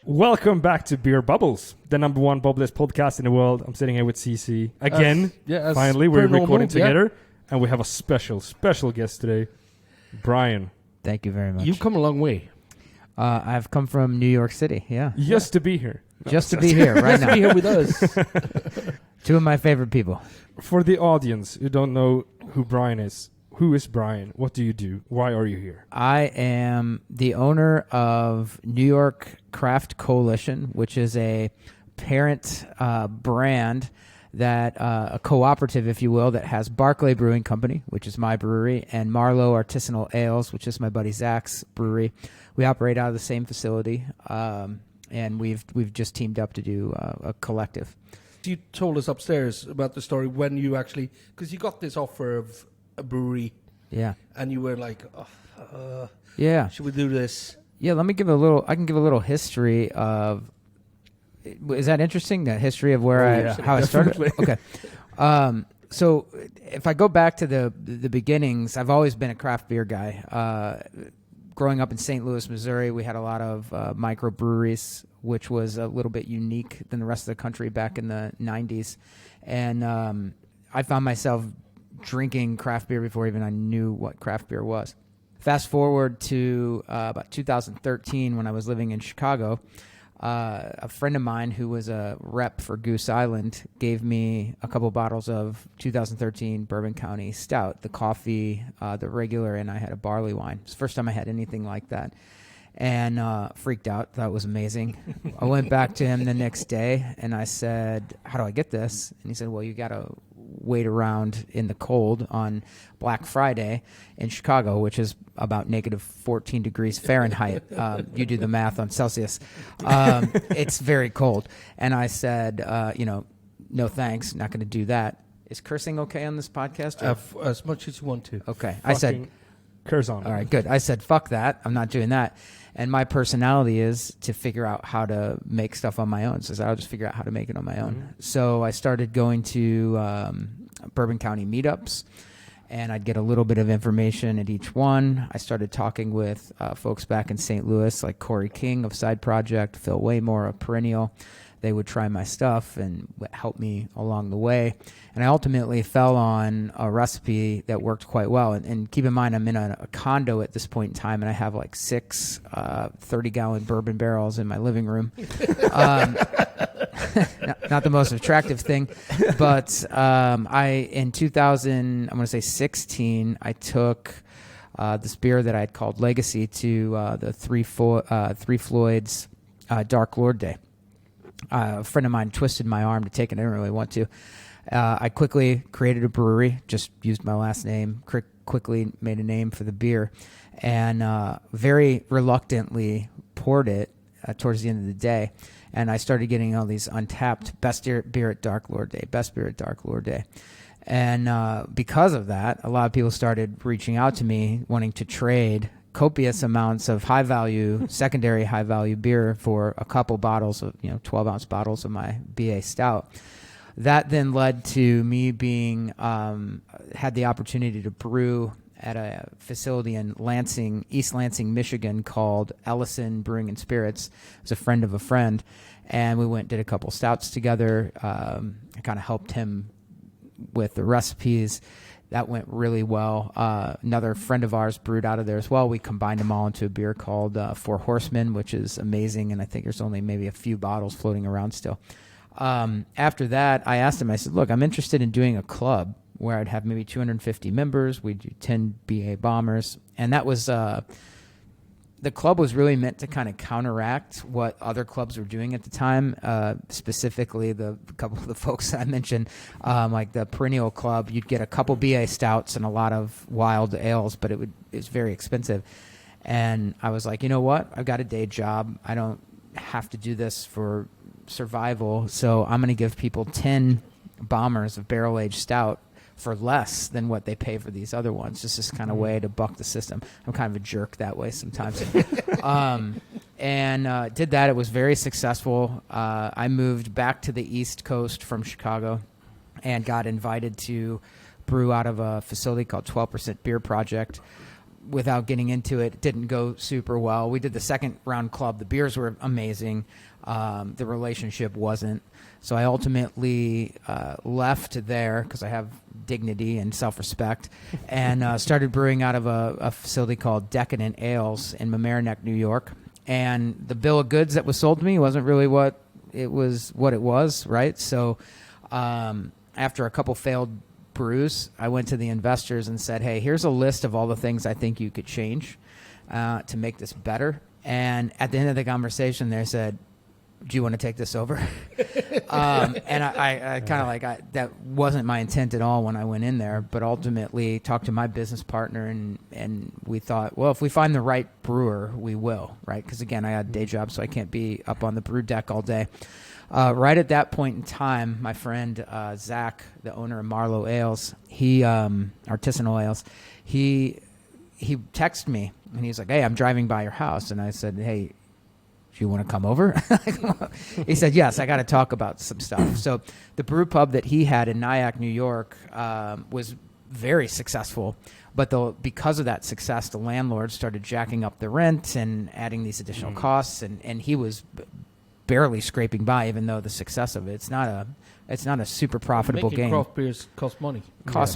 Welcome back to Beer Bubbles, the number one bubbleless podcast in the world. I'm sitting here with CC again. Finally, we're recording together, and we have a special guest today, Brian. Thank you very much. You've come a long way. I've come from New York City, Just to be here. Just to be here right now. Just to be here with us. Two of my favorite people. For the audience who don't know who Brian is, who is Brian? What do you do? Why are you here? I am the owner of New York Craft Coalition, which is a parent brand that a cooperative, if you will, that has Barclay Brewing Company, which is my brewery, and Marlowe Artisanal Ales, which is my buddy Zach's brewery. We operate out of the same facility, and we've just teamed up to do a collective. You told us upstairs about the story when you actually, because you got this offer of a brewery, and you were like, should we do this? Yeah, let me give I can give a little history of. Is that interesting? The history of where how I started. Okay. So if I go back to the beginnings, I've always been a craft beer guy. Growing up in St. Louis, Missouri, we had a lot of microbreweries, which was a little bit unique than the rest of the country back in the 90s. And I found myself drinking craft beer before even I knew what craft beer was. Fast forward to about 2013 when I was living in Chicago. A friend of mine who was a rep for Goose Island gave me a couple bottles of 2013 Bourbon County Stout, the coffee, the regular, and I had a barley wine. It's the first time I had anything like that. And freaked out. Thought it was amazing. I went back to him the next day, and I said, how do I get this? And he said, well, you got to wait around in the cold on Black Friday in Chicago, which is about negative 14 degrees Fahrenheit. You do the math on Celsius. It's very cold. And I said, no thanks, not going to do that. Is cursing okay on this podcast? As much as you want to. Okay. I said, curse on. All right, good. I said, fuck that. I'm not doing that. And my personality is to figure out how to make stuff on my own. So I'll just figure out how to make it on my own. Mm-hmm. So I started going to Bourbon County meetups, and I'd get a little bit of information at each one. I started talking with folks back in St. Louis, like Corey King of Side Project, Phil Waymore of Perennial. They would try my stuff and help me along the way. And I ultimately fell on a recipe that worked quite well. And keep in mind, I'm in a condo at this point in time, and I have like 6 30-gallon bourbon barrels in my living room. Not the most attractive thing. But in 2016, I took this beer that I had called Legacy to the Three Floyds Dark Lord Day. A friend of mine twisted my arm to take it. I didn't really want to. I quickly created a brewery, just used my last name, quickly made a name for the beer, and very reluctantly poured it towards the end of the day. And I started getting all these untapped best beer at Dark Lord Day, best beer at Dark Lord Day. And because of that, a lot of people started reaching out to me wanting to trade copious amounts of secondary high-value beer for a couple bottles of, 12-ounce bottles of my BA Stout. That then led to me being, had the opportunity to brew at a facility in East Lansing, Michigan called Ellison Brewing and Spirits. It was a friend of a friend, and we did a couple stouts together. I kind of helped him with the recipes. That went really well. Another friend of ours brewed out of there as well. We combined them all into a beer called Four Horsemen, which is amazing, and I think there's only maybe a few bottles floating around still. After that, I asked him, I said, look, I'm interested in doing a club where I'd have maybe 250 members. We'd do 10 BA bombers. And that was, the club was really meant to kind of counteract what other clubs were doing at the time, specifically the couple of the folks I mentioned, like the Perennial Club. You'd get a couple BA stouts and a lot of wild ales, but it's very expensive. And I was like, you know what? I've got a day job. I don't have to do this for survival, so I'm going to give people 10 bombers of barrel-aged stout for less than what they pay for these other ones. Just this kind of way to buck the system. I'm kind of a jerk that way sometimes. And did that. It was very successful. I moved back to the East Coast from Chicago and got invited to brew out of a facility called 12% Beer Project. without getting into it, didn't go super well. We did the second round club. The beers were amazing. The relationship wasn't. So I ultimately left there because I have dignity and self-respect, and started brewing out of a facility called Decadent Ales in Mamaroneck, New York. And the bill of goods that was sold to me wasn't really what it was, right? So after a couple failed brews, I went to the investors and said, hey, here's a list of all the things I think you could change to make this better. And at the end of the conversation, they said, do you want to take this over? And I kind of like, that wasn't my intent at all when I went in there, but ultimately talked to my business partner, and we thought, well, if we find the right brewer, we will, right? Because again, I had a day job, so I can't be up on the brew deck all day. Right at that point in time, my friend Zach, the owner of Marlowe Ales, Artisanal Ales, he texted me, and he's like, hey, I'm driving by your house. And I said, hey, do you want to come over? He said, yes, I got to talk about some stuff. So the brew pub that he had in Nyack, New York, was very successful. But because of that success, the landlord started jacking up the rent and adding these additional costs, and he was barely scraping by, even though the success of it, it's not a super profitable game. Craft beers cost money.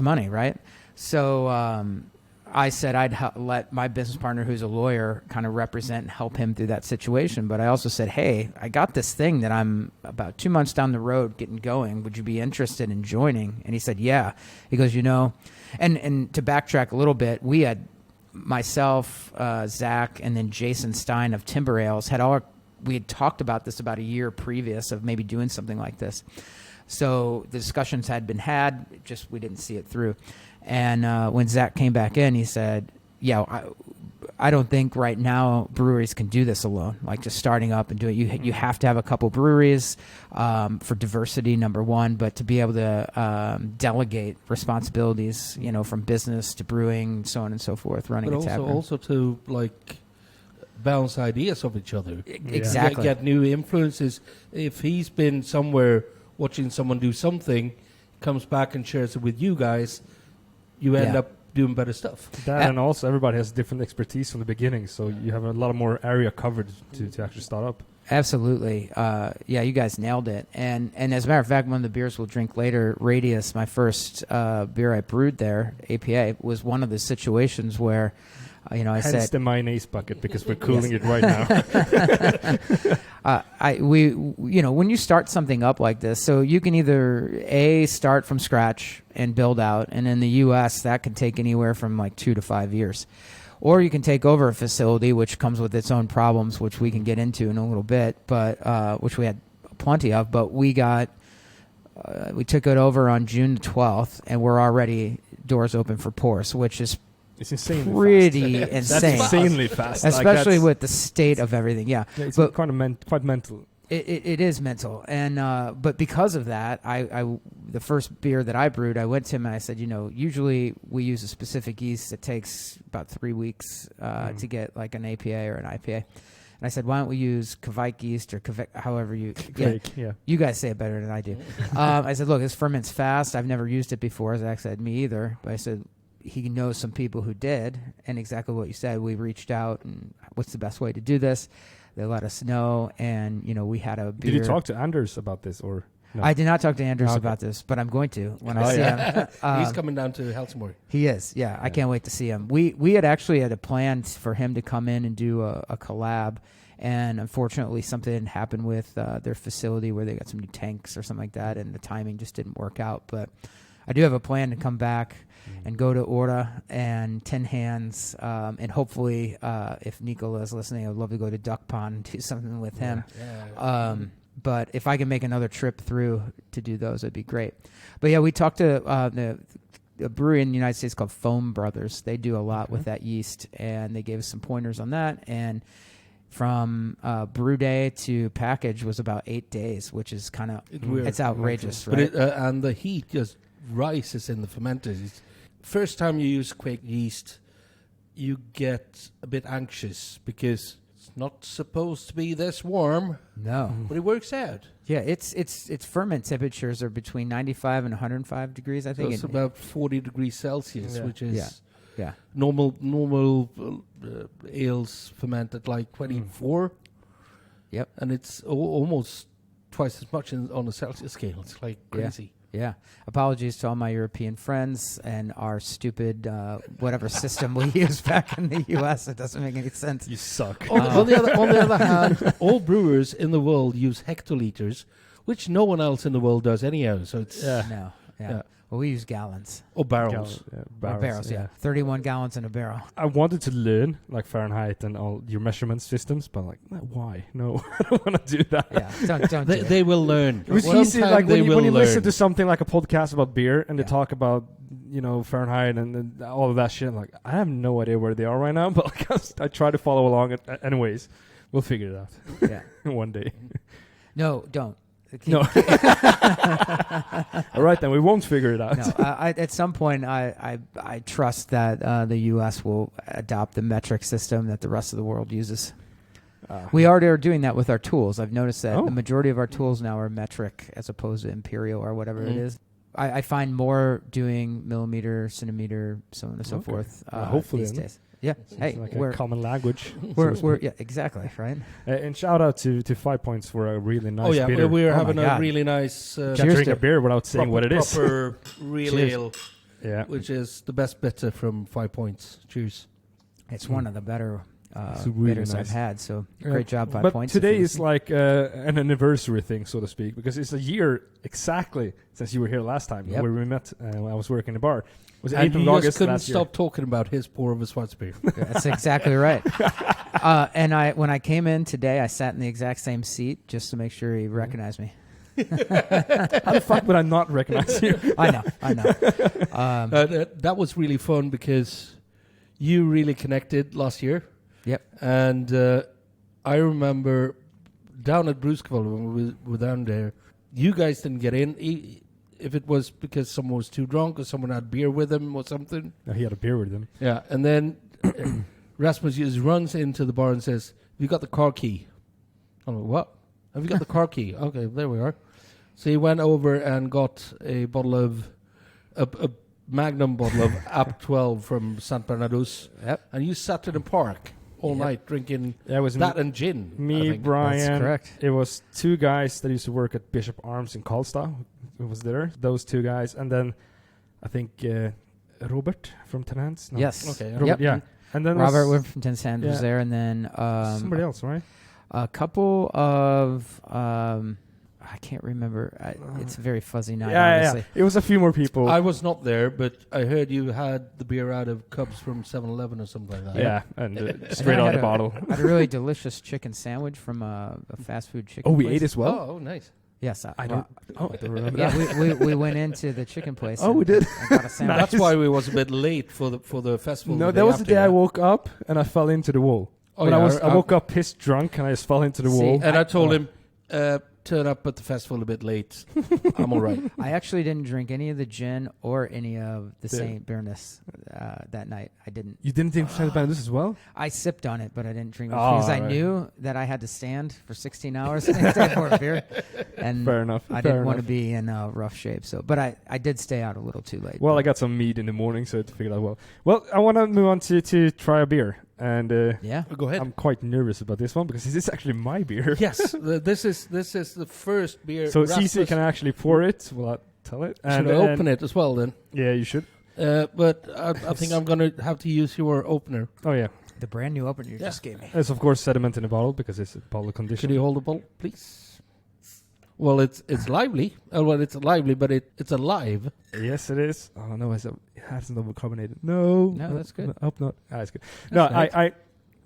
Money, right? So I said I'd let my business partner, who's a lawyer, kind of represent and help him through that situation. But I also said, hey, I got this thing that I'm about 2 months down the road getting going. Would you be interested in joining? And he said, yeah. He goes, and to backtrack a little bit, we had myself, Zach, and then Jason Stein of Timber Ales we had talked about this about a year previous of maybe doing something like this. So the discussions had been had, just we didn't see it through. And when Zach came back in, he said, yeah, I don't think right now breweries can do this alone, like just starting up and doing it. You have to have a couple breweries for diversity, number one, but to be able to delegate responsibilities, from business to brewing, so on and so forth, running a tap room. Also to like bounce ideas of each other. Exactly. Get new influences. If he's been somewhere watching someone do something, comes back and shares it with you guys, you end up doing better stuff. And also everybody has different expertise from the beginning, so you have a lot more area covered to actually start up. Absolutely. You guys nailed it. And as a matter of fact, one of the beers we'll drink later, Radius, my first beer I brewed there, APA, was one of the situations where I said, hence the mayonnaise bucket, because we're cooling it right now. When you start something up like this, so you can either start from scratch and build out, and in the U.S. that can take anywhere from like 2 to 5 years, or you can take over a facility which comes with its own problems, which we can get into in a little bit, but which we had plenty of. But we took it over on June 12th, and we're already doors open for pours, which is it's insanely pretty fast. insane. That's insanely fast. Especially with the state of everything. Yeah. It's quite mental. It is mental. And but because of that, the first beer that I brewed, I went to him and I said, usually we use a specific yeast that takes about 3 weeks to get like an APA or an IPA. And I said, why don't we use Kvike yeast or however you... You guys say it better than I do. I said, look, this ferments fast. I've never used it before. Zach said, me either. But I said, he knows some people who did, and exactly what you said. We reached out, and what's the best way to do this? They let us know, and we had a beer. Did you talk to Anders about this, or no? I did not talk to Anders about this, but I'm going to when I see him. He's coming down to Helsingborg. He is, yeah. I can't wait to see him. We had actually had a plan for him to come in and do a collab, and unfortunately something happened with their facility where they got some new tanks or something like that, and the timing just didn't work out. But I do have a plan to come back and go to Orta and 10 Hands, and hopefully, if Nicola is listening, I'd love to go to Duck Pond and do something with him. But if I can make another trip through to do those, it'd be great. But yeah, we talked to a brewery in the United States called Foam Brothers. They do a lot with that yeast, and they gave us some pointers on that. And from brew day to package was about 8 days, which is kind of it's outrageous, right? But and the heat just rises in the fermenters. First time you use Quake yeast, you get a bit anxious because it's not supposed to be this warm. No, but it works out. Yeah, its ferment temperatures are between 95 and 105 degrees. I think so it's about 40 degrees Celsius, which is Yeah. Normal ales ferment at like 24. Yep. And it's almost twice as much on a Celsius scale. It's like crazy. Yeah. Apologies to all my European friends and our stupid whatever system we use back in the U.S. It doesn't make any sense. You suck. On the other hand, all brewers in the world use hectoliters, which no one else in the world does anyhow. So it's No. Yeah. Well, we use gallons. Or barrels. Barrels, yeah. 31 gallons in a barrel. I wanted to learn like Fahrenheit and all your measurement systems, but like, why? No, I don't want to do that. Yeah, don't do it. They will learn. It was easy, like when you listen to something like a podcast about beer and they talk about, Fahrenheit and all of that shit. I'm like, I have no idea where they are right now, but like, I try to follow along. Anyways, we'll figure it out. Yeah, one day. No, don't. No. All right, then we won't figure it out. No, at some point, I trust that the U.S. will adopt the metric system that the rest of the world uses. We already are doing that with our tools. I've noticed that the majority of our tools now are metric as opposed to imperial or whatever it is. I find more doing millimeter, centimeter, so on and so forth. Hopefully these days. Yeah, hey, like we're a common language. We're exactly right. And shout out to 5 Points for a really nice. Beer. We're having a really nice. Can't drink a beer without saying what it is. Proper real ale, which is the best bitter from 5 Points. Cheers! It's one of the better really bitters nice. I've had. So great job, 5 Points. But today is like an anniversary thing, so to speak, because it's a year exactly since you were here last time where we met when I was working in the bar. Was 8th of August couldn't last year. stop talking about his pour of a Schwarzbier. That's exactly right. And when I came in today, I sat in the exact same seat just to make sure he recognized me. How the fuck would I not recognize you? I know. That was really fun because you really connected last year. Yep. And I remember down at Brewskival when we were down there, you guys didn't get in. If it was because someone was too drunk or someone had beer with him or something. No, he had a beer with him. Yeah, and then Rasmus just runs into the bar and says, "Have you got the car key?" I'm like, "What? Have you got the car key?" Okay, there we are. So he went over and got a bottle of a Magnum bottle of App 12 from St. Bernardus. Yep. And you sat in the park all night drinking was that and gin. Me, Brian. That's correct. It was two guys that used to work at Bishop Arms in Karlstad. Who was there? Those two guys, and then I think Robert from Tenants. No. Yes. Okay. Robert, yeah. And then Robert from Tenants was there, and then somebody else, right? A couple of I can't remember. It's a very fuzzy night. Obviously. It was a few more people. I was not there, but I heard you had the beer out of cups from 7-Eleven or something like that. Yeah, and straight out of the bottle. I had a really delicious chicken sandwich from a fast food chicken place. place. Ate as well? Oh, nice. Yes, I don't remember yeah, that. we went into the chicken place. Oh, we did. I got a sandwich. That's why we was a bit late for the festival. No, that was the day I woke up and I fell into the wall. I woke up pissed drunk and I just fell into the wall. And I told him, turn up at the festival a bit late. I'm all right. I actually didn't drink any of the gin or any of the St. Bernardus that night. I didn't. You didn't drink St. Bernardus as well? I sipped on it, but I didn't drink it because I knew that I had to stand for 16 hours the next day for a beer. And fair enough. I didn't want to be in rough shape. So, but I did stay out a little too late. Well, I got some meat in the morning, so I figured out well. Well, I want to move on to try a beer. And go ahead. I'm quite nervous about this one because this is actually my beer. Yes, this is the first beer. So CC can actually pour it. Will I tell it? And should I open it as well then? Yeah, you should. But I think I'm going to have to use your opener. Oh yeah, the brand new opener you just gave me. It's of course sediment in the bottle because it's a bottle condition. Could you hold the bottle, please? Well, it's lively. It's lively, but it's alive. Yes, it is. Oh no, it hasn't overcarbonated. No, that's good. I hope not. That's good. I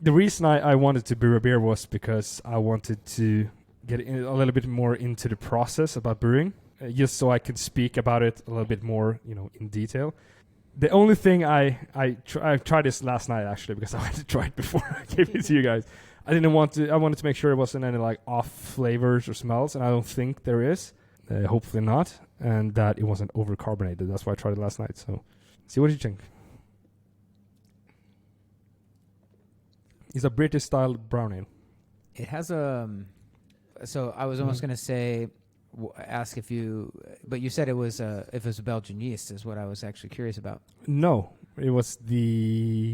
the reason I wanted to brew a beer was because I wanted to get a little bit more into the process about brewing, just so I could speak about it a little bit more, in detail. The only thing I tried this last night actually because I wanted to try it before I gave it to you guys. I wanted to make sure there wasn't any like off flavors or smells, and I don't think there is. Hopefully not, and that it wasn't overcarbonated. That's why I tried it last night. So, see what you think. It's a British style brown ale. It has a. So I was almost going to say, ask if you, but you said it was if it was a Belgian yeast is what I was actually curious about. No, It was I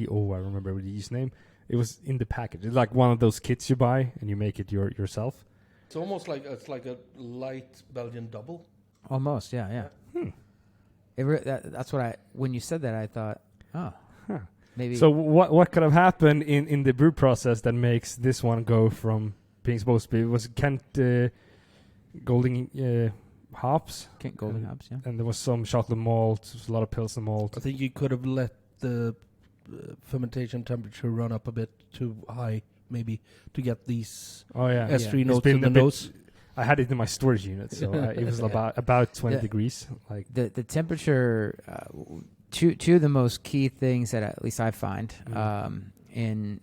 remember the yeast name. It was in the package. It's like one of those kits you buy and you make it yourself. It's almost like a light Belgian double. Almost, yeah. That's what when you said that, I thought, maybe. So what could have happened in the brew process that makes this one go from being supposed to be, was Kent Golding hops? Kent Golding hops, yeah. And there was some chocolate malt, a lot of Pilsner malt. I think you could have let the fermentation temperature run up a bit too high, maybe, to get these S3 notes in the nose. I had it in my storage unit, so it was about 20 degrees. Like the temperature. Two of the most key things that at least I find in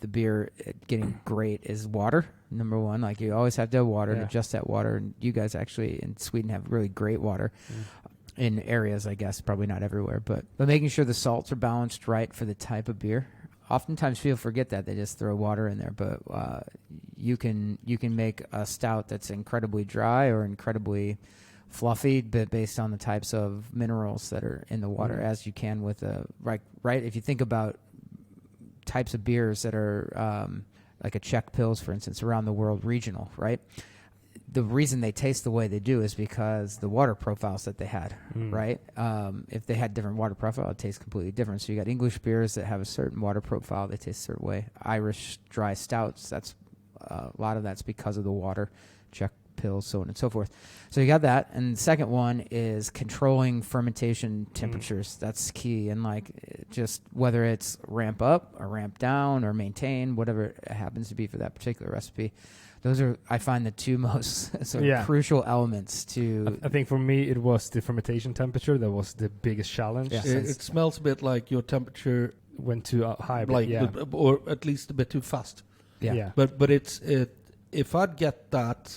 the beer getting great is water. Number one, like you always have to have water to adjust that water. And you guys actually in Sweden have really great water in areas, I guess, probably not everywhere, but making sure the salts are balanced right for the type of beer. Oftentimes people forget that, they just throw water in there, but you can make a stout that's incredibly dry or incredibly fluffy, but based on the types of minerals that are in the water, as you can with right. If you think about types of beers that are like a Czech Pils, for instance, around the world, regional, right? The reason they taste the way they do is because the water profiles that they had, right? If they had different water profile, it tastes completely different. So you got English beers that have a certain water profile, they taste a certain way. Irish dry stouts, that's a lot of that's because of the water. Czech Pils, so on and so forth. So you got that. And the second one is controlling fermentation temperatures. That's key. And like just whether it's ramp up or ramp down or maintain, whatever it happens to be for that particular recipe, those are, I find, the two most crucial elements to... I think for me, it was the fermentation temperature that was the biggest challenge. Yeah. It smells a bit like your temperature went too high, or at least a bit too fast. Yeah. But if I'd get that,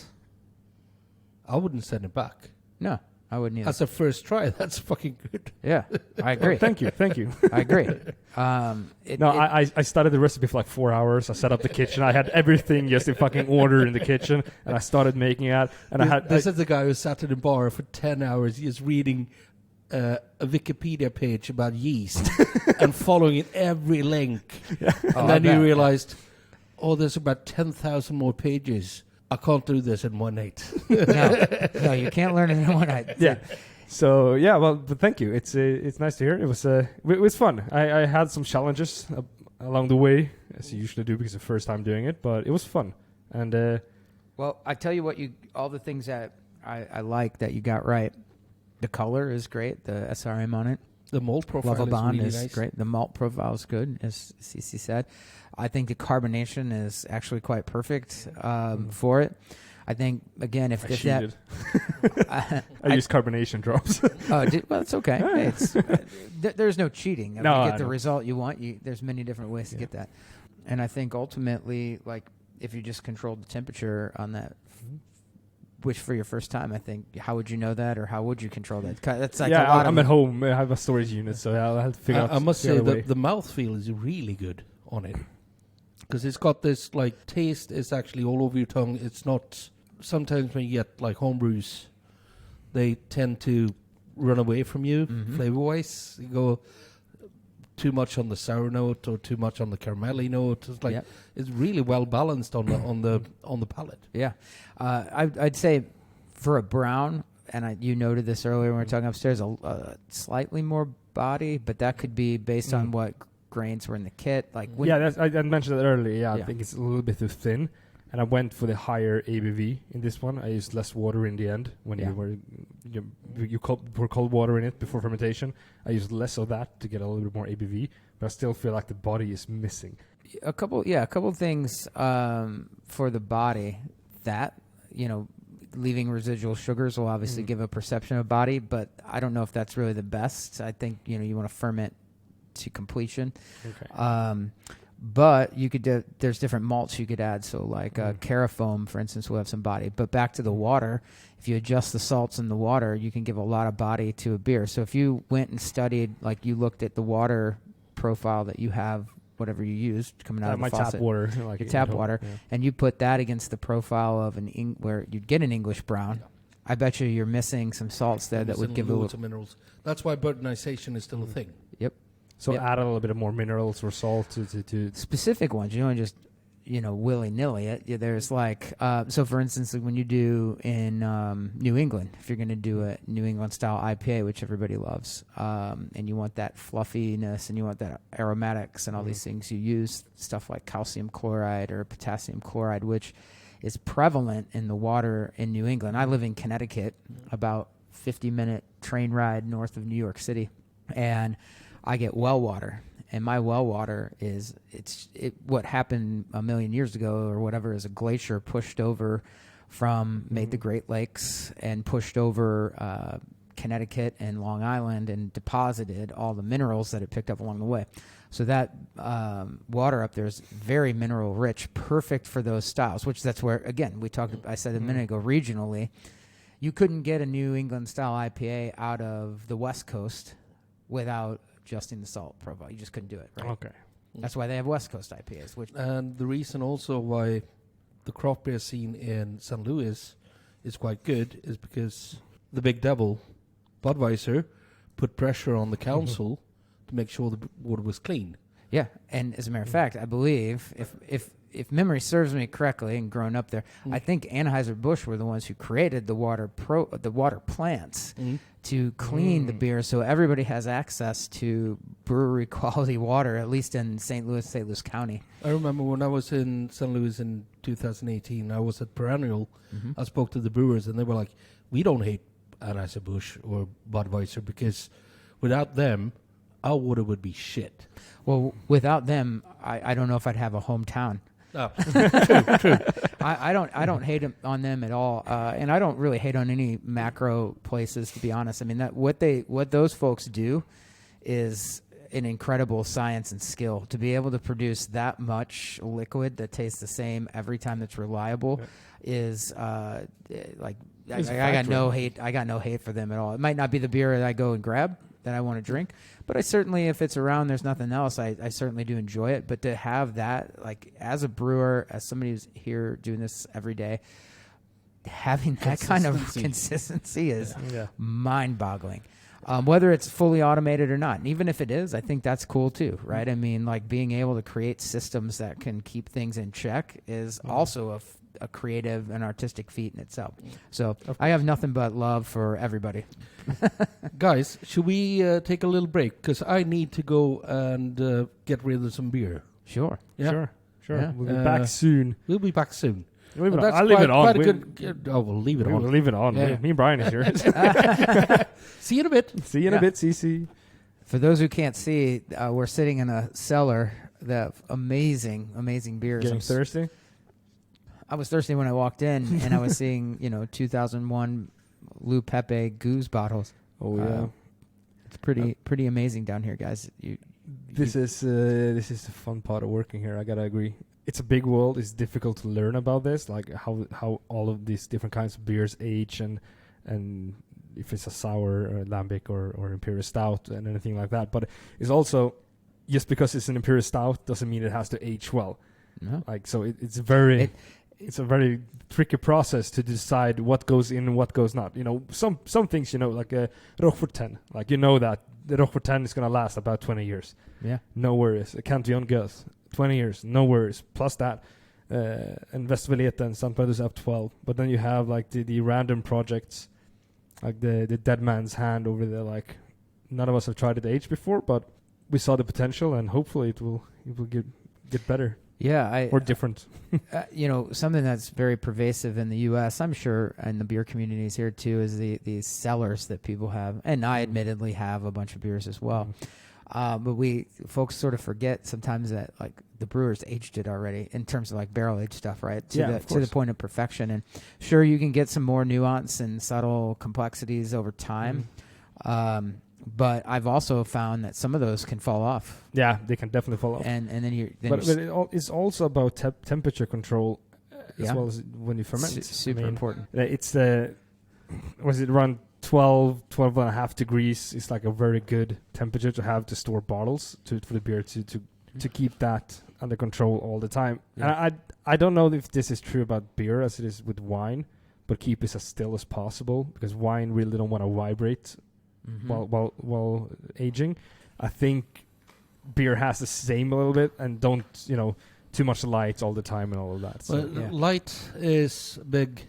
I wouldn't send it back. No, I wouldn't either. As a first try, that's fucking good. Yeah, I agree. Thank you. I agree. I started the recipe for like 4 hours. I set up the kitchen. I had everything just in fucking order in the kitchen, and I started making it. And this is the guy who sat in a bar for 10 hours just reading a Wikipedia page about yeast and following it every link. Yeah. And then he realized, there's about 10,000 more pages. I can't do this in one night. No, you can't learn it in one night. Yeah. So but thank you. It's nice to hear. It was fun. I had some challenges along the way, as you usually do, because it's the first time doing it. But it was fun. And well, I tell you what, all the things that I like that you got right. The color is great. The SRM on it. The malt profile is really nice. Great. The malt profile is good, as CC said. I think the carbonation is actually quite perfect for it. I think, again, if that... I use carbonation drops. Well, it's okay. Hey, there's no cheating. You get the result you want. There's many different ways to get that. And I think ultimately, like, if you just controlled the temperature on that, which for your first time, I think, how would you know that, or how would you control that? That's like I'm at home. I have a storage unit, so I'll have to figure out. I must say the mouthfeel is really good on it. Because it's got this, like, taste is actually all over your tongue. It's not... Sometimes when you get, like, homebrews, they tend to run away from you flavor-wise. You go too much on the sour note or too much on the caramelly note. It's like it's really well balanced on the palate. Yeah. I'd say for a brown, and you noted this earlier when we were talking upstairs, a slightly more body, but that could be based on what grains were in the kit. Like I mentioned that earlier. I think it's a little bit too thin, and I went for the higher ABV in this one. I used less water in the end when you pour cold water in it before fermentation. I used less of that to get a little bit more ABV, but I still feel like the body is missing. A couple things for the body that leaving residual sugars will obviously give a perception of body, but I don't know if that's really the best. I think you want to ferment to completion. Okay. But you could there's different malts you could add. So like Carafoam, for instance, will have some body. But back to the water, if you adjust the salts in the water, you can give a lot of body to a beer. So if you went and studied, like you looked at the water profile that you have, whatever you used coming out of the faucet, tap water, like your tap water, and you put that against the profile of where you'd get an English brown, I bet you're missing some salts there that would give a little of minerals. That's why botanization is still a thing. Yep. So Yep. add a little bit of more minerals or salt to Specific ones. You don't just willy-nilly it. There's like so for instance, like when you do in New England, if you're going to do a New England style IPA, which everybody loves, and you want that fluffiness and you want that aromatics and all these things, you use stuff like calcium chloride or potassium chloride, which is prevalent in the water in New England. I live in Connecticut, about 50-minute train ride north of New York City, and I get well water. And my well water is what happened a million years ago or whatever is a glacier pushed over made the Great Lakes and pushed over Connecticut and Long Island and deposited all the minerals that it picked up along the way. So that water up there is very mineral rich, perfect for those styles, that's where, again, I said a minute ago, regionally, you couldn't get a New England style IPA out of the West Coast without adjusting the salt profile. You just couldn't do it, right? Okay. That's why they have West Coast IPAs. And the reason also why the craft beer scene in St. Louis is quite good is because the big devil, Budweiser, put pressure on the council to make sure the water was clean. Yeah, and as a matter of fact, I believe if memory serves me correctly, and growing up there, I think Anheuser-Busch were the ones who created the water plants to clean the beer, so everybody has access to brewery quality water, at least in St. Louis County. I remember when I was in St. Louis in 2018, I was at Perennial. I spoke to the brewers, and they were like, we don't hate Anheuser-Busch or Budweiser because without them, our water would be shit. Well, without them, I don't know if I'd have a hometown. Oh, true. I don't hate on them at all, and I don't really hate on any macro places, to be honest. I mean, what those folks do is an incredible science and skill. To be able to produce that much liquid that tastes the same every time, that's reliable, is like I got no hate. I got no hate for them at all. It might not be the beer that I go and grab that I want to drink, but I certainly, if it's around, there's nothing else, I certainly do enjoy it. But to have that, like, as a brewer, as somebody who's here doing this every day, having that kind of consistency is mind-boggling. Whether it's fully automated or not, and even if it is, I think that's cool too, right? I mean, like, being able to create systems that can keep things in check is also a creative and artistic feat in itself. So I have nothing but love for everybody. Guys, should we take a little break? Because I need to go and get rid of some beer. Sure. Yeah? Sure. Yeah. We'll be back soon. We'll be back soon. Leave it on. That's I'll leave it on. quite a good, we'll leave it on. We'll leave it on. Yeah. Me and Brian is here. See you in a bit. See you in a bit, CC. For those who can't see, we're sitting in a cellar that amazing beers. Getting thirsty? I was thirsty when I walked in, and I was seeing, 2001 Lou Pepe Goose bottles. Oh, yeah. It's pretty amazing down here, guys. This is the fun part of working here. I gotta agree. It's a big world. It's difficult to learn about this, like how all of these different kinds of beers age, and if it's a sour or lambic or imperial stout and anything like that. But it's also, just because it's an imperial stout doesn't mean it has to age well. No. Like, so it's a very tricky process to decide what goes in and what goes not. Some things, like a Rochefort 10, like, that the Rochefort 10 is going to last about 20 years. Yeah. No worries. A Cantillon Gueuze, 20 years, no worries. Plus that, and Westveleta and St. Peter's up 12. But then you have, like, the random projects, like the Dead Man's Hand over there. Like, none of us have tried it age before, but we saw the potential, and hopefully it will get better. Yeah, or different. Something that's very pervasive in the U.S., I'm sure, and the beer communities here too, is these cellars that people have, and I admittedly have a bunch of beers as well. But folks sort of forget sometimes that, like, the brewers aged it already in terms of, like, barrel aged stuff, right? To the point of perfection. And sure, you can get some more nuance and subtle complexities over time. But I've also found that some of those can fall off. Yeah, they can definitely fall off. And then it's also about temperature control as well as when you ferment. Super important. It's was it around 12 and a half degrees? It's like a very good temperature to have to store bottles for the beer to keep that under control all the time. Yeah. And I don't know if this is true about beer as it is with wine, but keep it as still as possible, because wine really don't want to vibrate while aging. I think beer has the same a little bit, and don't too much light all the time and all of that. So. Well, light is a big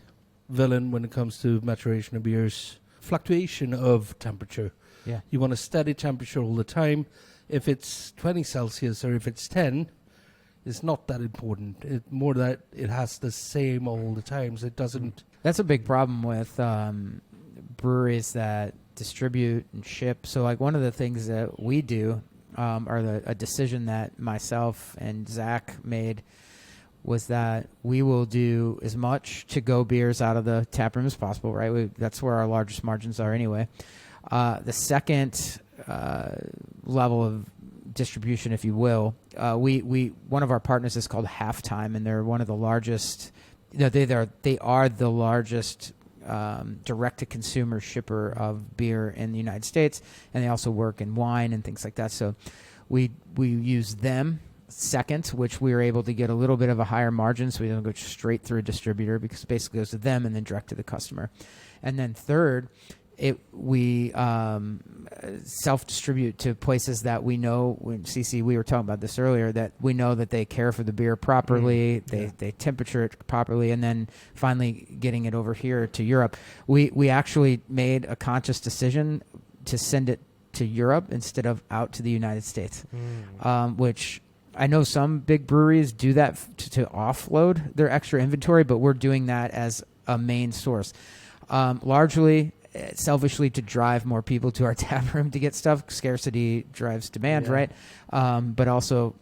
villain when it comes to maturation of beers. Fluctuation of temperature. Yeah. You want a steady temperature all the time. If it's 20 Celsius or if it's 10, it's not that important. It's more that it has the same all the time, so it doesn't... That's a big problem with breweries that distribute and ship. So, like, one of the things that we do, or a decision that myself and Zach made, was that we will do as much to-go beers out of the tap room as possible, right? That's where our largest margins are anyway. The second level of distribution, if you will, one of our partners is called Halftime, and they're one of the largest. They are the largest direct-to-consumer shipper of beer in the United States, and they also work in wine and things like that. So we use them second, which we were able to get a little bit of a higher margin, so we don't go straight through a distributor, because it basically goes to them and then direct to the customer. And then third, we self-distribute to places that we know. When CC, we were talking about this earlier, that we know that they care for the beer properly, they temperature it properly, and then finally getting it over here to Europe. We actually made a conscious decision to send it to Europe instead of out to the United States, which I know some big breweries do that to offload their extra inventory, but we're doing that as a main source. Largely, selfishly, to drive more people to our tap room to get stuff. Scarcity drives demand, right? But also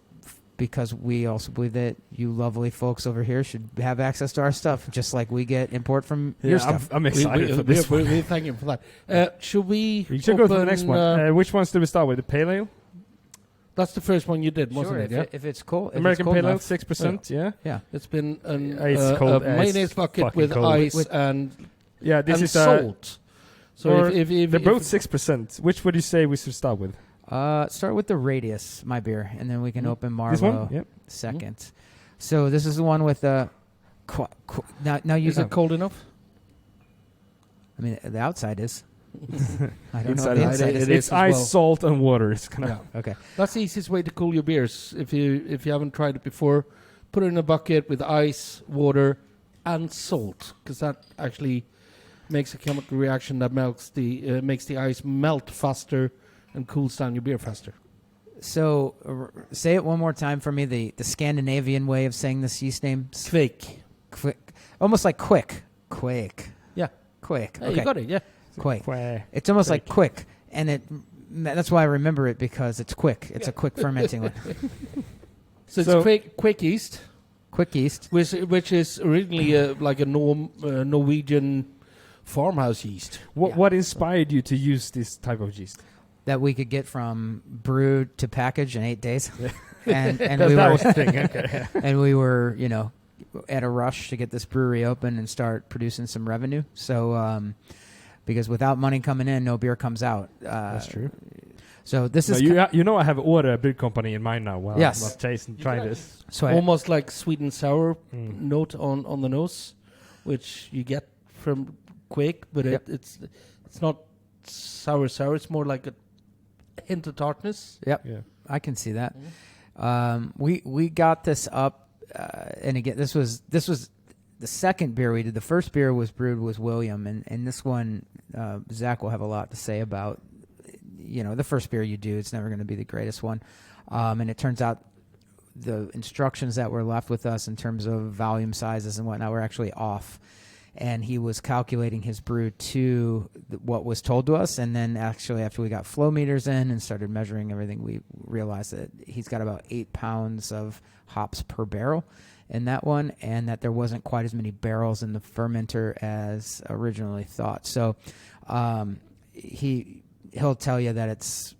because we also believe that you lovely folks over here should have access to our stuff, just like we get import from your stuff. I'm excited for this one. We thank you for that. Should we? You should go to the next one. Which ones do we start with? The Pale Ale? That's the first one you did, wasn't it? Yeah. If it's cold, American Pale Ale, 6%. Yeah. It's been It's cold. a mayonnaise bucket with cold. ice and this is salt. So if they're both 6%. Which would you say we should start with? Start with the Radius, my beer, and then we can open Marlowe this one? Yep. second. So this is the one with the... now you is it cold enough? I mean, the outside is. I don't inside know. The inside is. It's ice, salt, and water. It's Okay. That's the easiest way to cool your beers. If you haven't tried it before, put it in a bucket with ice, water, and salt, because that actually makes a chemical reaction that makes the ice melt faster and cools down your beer faster. So say it one more time for me. The Scandinavian way of saying this yeast name. Quake. Almost like quick. Quake. Yeah. Quake. Hey, Okay. you got it. Yeah. Quake. Quake. It's almost like quick, and that's why I remember it, because it's quick. It's a quick fermenting one. So it's Quake yeast. Quick yeast. Which is originally like a Norwegian farmhouse yeast. What inspired you to use this type of yeast? That we could get from brew to package in 8 days. and that was the thing. Okay. And we were, at a rush to get this brewery open and start producing some revenue. So, because without money coming in, no beer comes out. That's true. So this is... I have ordered a beer company in mind now. Well, yes. I'll taste and try this. So almost like sweet and sour note on the nose, which you get from Quake, but it's not sour. It's more like a hint of tartness. Yep. Yeah. I can see that. We got this up, and again, this was the second beer we did. The first beer was brewed with William, and this one, Zach will have a lot to say about. The first beer you do, it's never going to be the greatest one, and it turns out the instructions that were left with us in terms of volume sizes and whatnot were actually off. And he was calculating his brew to what was told to us. And then actually after we got flow meters in and started measuring everything, we realized that he's got about 8 pounds of hops per barrel in that one, and that there wasn't quite as many barrels in the fermenter as originally thought. So he'll tell you that it's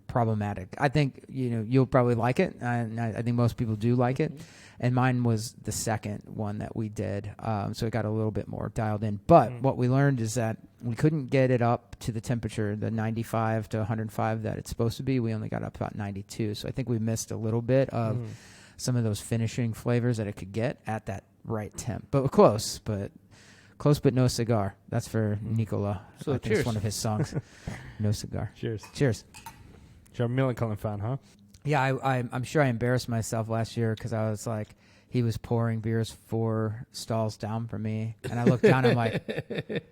problematic. I think you'll probably like it. I think most people do like it. And mine was the second one that we did, so it got a little bit more dialed in. But what we learned is that we couldn't get it up to the temperature, the 95 to 105 that it's supposed to be. We only got up about 92. So I think we missed a little bit of some of those finishing flavors that it could get at that right temp. But close, but no cigar. That's for Nicola. So I think it's one of his songs. No cigar. Cheers. Cheers. You're a Millencolin fan, huh? Yeah, I'm sure I embarrassed myself last year because I was like, he was pouring beers 4 stalls down from me, and I looked down. And I'm like,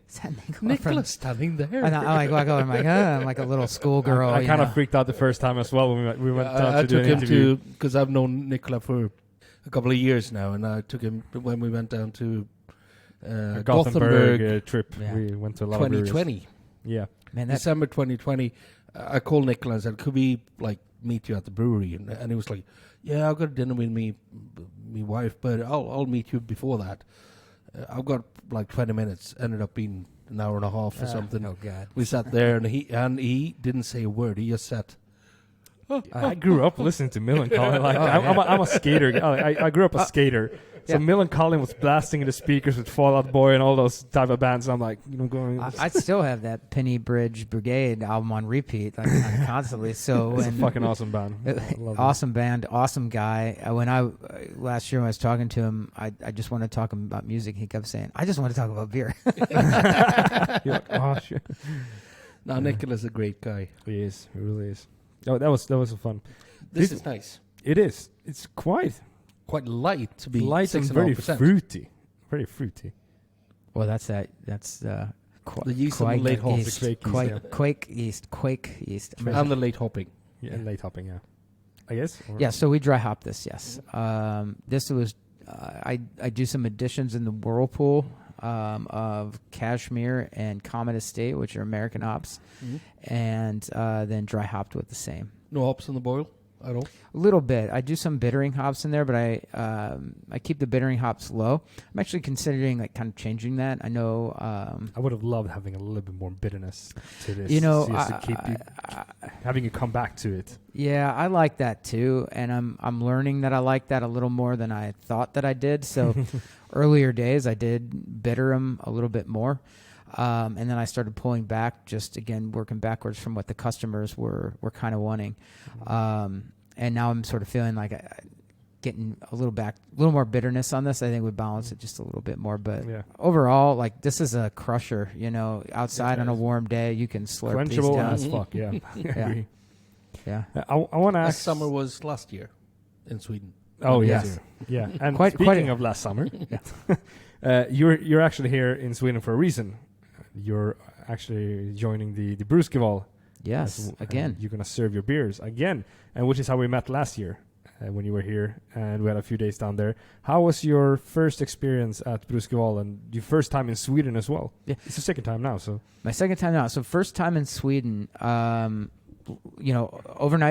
is that Nicholas standing there? And I'm like a little schoolgirl. I kind of freaked out the first time as well when we went down to do an interview. Because I've known Nicola for a couple of years now, and I took him when we went down to Gothenburg trip. Yeah. We went to a lot 2020. Of breweries. Yeah, man, December 2020. I called Nicola and said, "Could we meet you at the brewery?" And he was like, "Yeah, I've got dinner with me wife, but I'll meet you before that. I've got 20 minutes." Ended up being an hour and a half or something. Oh God! We sat there and he didn't say a word. He just sat. I grew up listening to Millencolin. I'm a skater. I grew up a skater. So Millencolin was blasting in the speakers with Fall Out Boy and all those type of bands. I'm like, going. I still have that Penny Bridge Brigade album on repeat, constantly. So it's a fucking awesome band. Awesome band, awesome guy. Last year when I was talking to him, I just wanted to talk about music. He kept saying, "I just want to talk about beer." You're like, oh shit. Now Nicola's a great guy. He is. He really is. Oh, that was fun. This is nice. It is. It's quite light to be light and very fruity. Very fruity. Well, that's the yeast and the late hopping. Quake yeast. And the late hopping. Yeah, and late hopping, yeah. I guess. Yeah, so we dry hop this, yes. This was, I do some additions in the whirlpool of Cashmere and Comet Estate, which are American hops, and then dry hopped with the same. No hops in the boil at all? A little bit. I do some bittering hops in there, but I keep the bittering hops low. I'm actually considering kind of changing that. I know. I would have loved having a little bit more bitterness to this. To keep having you come back to it. Yeah, I like that too, and I'm learning that I like that a little more than I thought that I did. So earlier days I did bitter them a little bit more. And then I started pulling back, just again working backwards from what the customers were kind of wanting. And now I'm sort of feeling like getting a little more bitterness on this. I think would balance it just a little bit more. But overall, this is a crusher. Outside on a warm day, you can slurp these down. As fuck. Yeah. Yeah. I want to ask. Last summer was last year in Sweden. Oh yes. Yeah. And speaking of last summer, you're actually here in Sweden for a reason. You're actually joining the Brewskival. Yes, again. You're going to serve your beers again, and which is how we met last year when you were here, and we had a few days down there. How was your first experience at Brewskival, and your first time in Sweden as well? Yeah. It's the second time now, so. My second time now. So first time in Sweden, overnight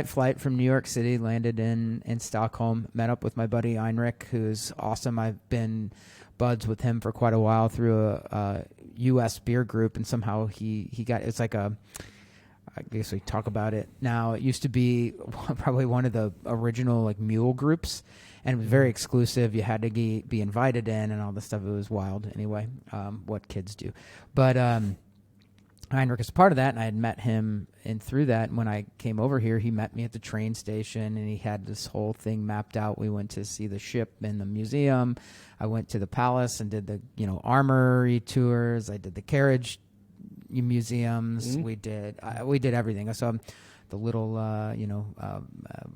flight from New York City, landed in Stockholm, met up with my buddy Heinrich, who's awesome. I've been buds with him for quite a while through a U.S. beer group, and somehow he got, it's like I guess we talk about it now. It used to be probably one of the original mule groups, and it was very exclusive. You had to be invited in and all this stuff. It was wild anyway, what kids do. But Heinrich is part of that, and I had met him, and through that, when I came over here, he met me at the train station, and he had this whole thing mapped out. We went to see the ship and the museum. I went to the palace and did the armory tours. I did the carriage museums. We did everything. I saw the little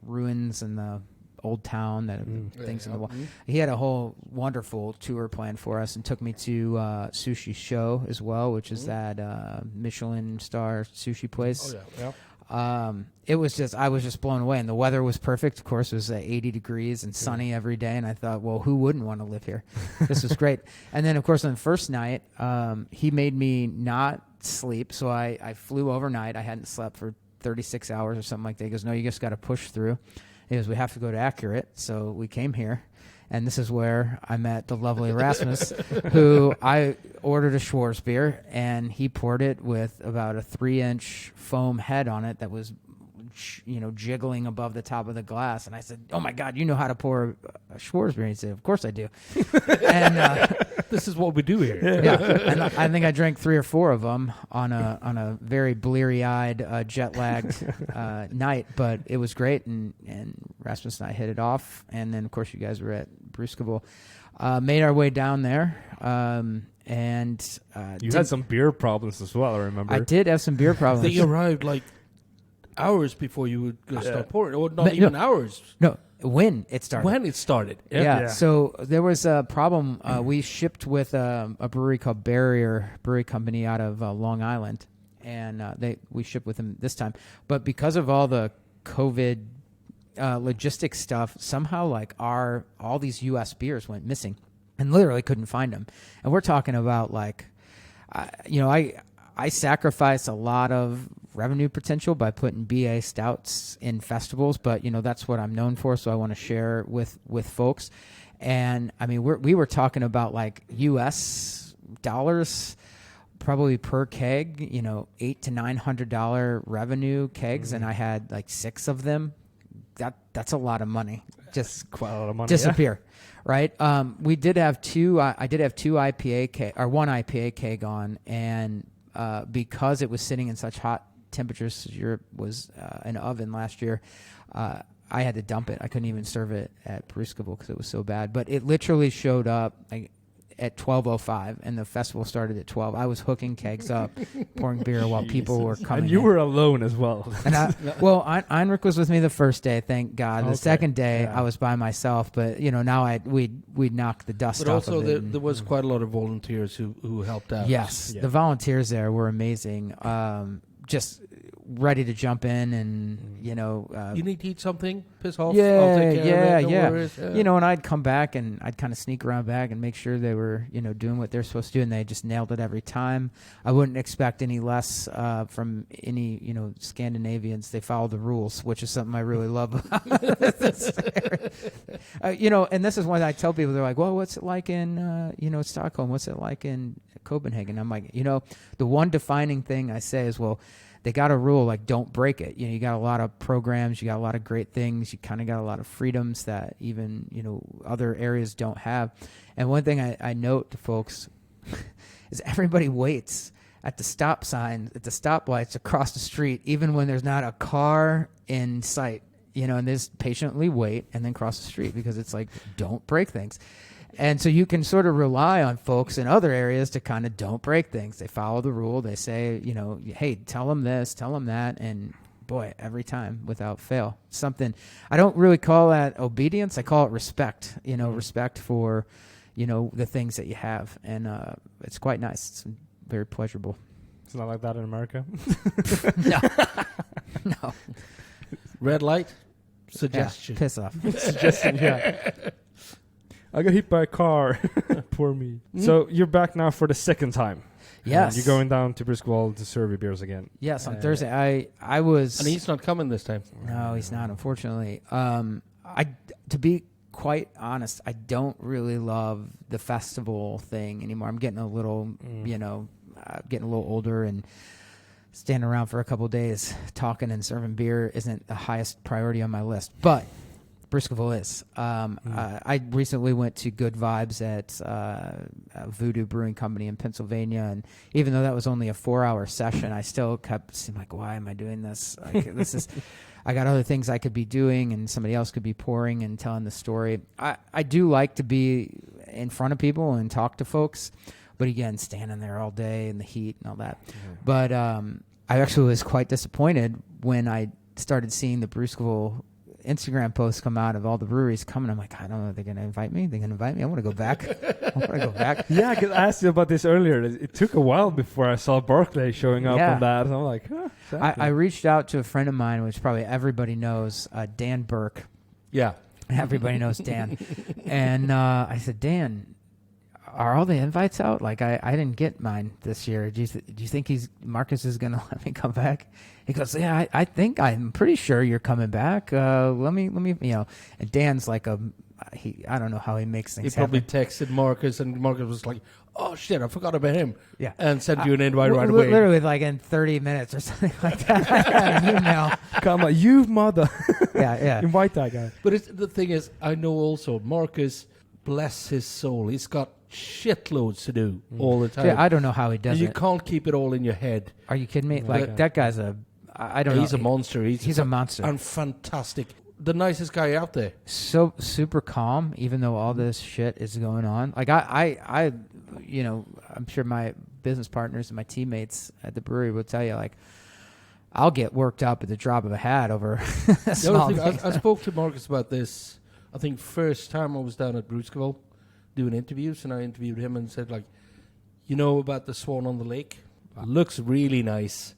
ruins and the old town that things in the wall. He had a whole wonderful tour planned for us and took me to Sushi Show as well, which is that Michelin star sushi place. It was just, I was just blown away, and the weather was perfect. Of course, it was 80 degrees and sunny every day, and I thought, well, who wouldn't want to live here? This was great. And then, of course, on the first night, he made me not sleep, so I flew overnight. I hadn't slept for 36 hours or something like that. He goes, no, you just got to push through. He goes, we have to go to Accurate, so we came here. And this is where I met the lovely Rasmus, who I ordered a Schwarzbier, and he poured it with about a 3-inch foam head on it that was, jiggling above the top of the glass. And I said, oh, my God, you know how to pour a Schwarzbier? And he said, of course I do. And this is what we do here. And I think I drank 3 or 4 of them on a very bleary-eyed, jet-lagged night. But it was great, and Rasmus and I hit it off. And then, of course, you guys were at Brewskival. Made our way down there. You had some beer problems as well, I remember. I did have some beer problems. They arrived hours before you would go start pouring, or not even hours. No, when it started. When it started. Yeah. So there was a problem. We shipped with a brewery called Barrier Brewery Company out of Long Island, and we shipped with them this time. But because of all the COVID logistics stuff, somehow like all these U.S. beers went missing, and literally couldn't find them. And we're talking about like, I sacrifice a lot of revenue potential by putting BA stouts in festivals, but that's what I'm known for, so I want to share with folks. And I mean, we were talking about like US dollars probably per keg, $800 to $900 revenue kegs, and I had like 6 of them. That's a lot of money. Just quite a lot of money. Disappear. Right. We did have 2. I did have 2 IPA keg, or 1 IPA keg on, and because it was sitting in such hot temperatures, Europe was an oven last year, I had to dump it. I couldn't even serve it at Brewskival because it was so bad. But it literally showed up at 12:05, and the festival started at 12. I was hooking kegs up, pouring beer while people were coming. And you in. were alone as well. And Heinrich was with me the first day, thank God. The second day, I was by myself, but now we'd knock the dust but off also of it. there was quite a lot of volunteers who helped out. Yes, the volunteers there were amazing. Just ready to jump in, and you need to eat something, piss off. Yeah, I'll take care of it, yeah. worries. And I'd come back and I'd kind of sneak around back and make sure they were doing what they're supposed to do, and they just nailed it every time. I wouldn't expect any less from any Scandinavians. They follow the rules, which is something I really love about this area. And this is when I tell people, they're like, well, what's it like in Stockholm? What's it like in Copenhagen? I'm like, the one defining thing I say is, well, they got a rule like don't break it. You got a lot of programs, you got a lot of great things, you kind of got a lot of freedoms that even other areas don't have. And one thing I note to folks is everybody waits at the stop sign, at the stoplights across the street, even when there's not a car in sight. And they just patiently wait and then cross the street because it's like don't break things. And so you can sort of rely on folks in other areas to kind of don't break things. They follow the rule. They say, hey, tell them this, tell them that. And boy, every time without fail. Something, I don't really call that obedience. I call it respect, respect for, the things that you have. And it's quite nice. It's very pleasurable. It's not like that in America. No. Red light, suggestion. Yeah, piss off. Suggestion, yeah. I got hit by a car. Poor me. So you're back now for the second time. Yes. You're going down to Brewskival to serve your beers again. Yes, on Thursday. I was... And he's not coming this time. No, he's not, unfortunately. To be quite honest, I don't really love the festival thing anymore. I'm getting a little, getting a little older, and standing around for a couple of days talking and serving beer isn't the highest priority on my list. But Brewskival is. I recently went to Good Vibes at Voodoo Brewing Company in Pennsylvania, and even though that was only a 4-hour session, I still kept seeing like, why am I doing this? Like, I got other things I could be doing, and somebody else could be pouring and telling the story. I do like to be in front of people and talk to folks, but again, standing there all day in the heat and all that. Mm-hmm. But I actually was quite disappointed when I started seeing the Brewskival Instagram posts come out of all the breweries coming. I'm like, I don't know, they're going to invite me? They're going to invite me? I want to go back. Yeah, because I asked you about this earlier. It took a while before I saw Barclay showing up on that. And I'm like, exactly. I reached out to a friend of mine, which probably everybody knows, Dan Burke. Yeah. Everybody knows Dan. And I said, Dan, are all the invites out? Like, I didn't get mine this year. Do you think Marcus is going to let me come back? He goes, yeah, I'm pretty sure you're coming back. Let me, and Dan's like I don't know how he makes things happen. He probably texted Marcus, and Marcus was like, oh shit, I forgot about him. Yeah. And sent you an invite right away. Literally like in 30 minutes or something like that. I got an email. Come on, you mother. Yeah. Invite that guy. But the thing is, I know also Marcus, bless his soul, he's got shitloads to do all the time. Yeah, I don't know how he does and it. You can't keep it all in your head. Are you kidding me? Like, that guy's I don't know. He's a monster. He's a monster. And fantastic. The nicest guy out there. So super calm, even though all this shit is going on. Like I I'm sure my business partners and my teammates at the brewery will tell you, like, I'll get worked up at the drop of a hat over a The small other thing, thing. I spoke to Marcus about this. I think first time I was down at Brewskival doing interviews, and I interviewed him and said, like, you know about the Swan on the Lake? Looks really nice.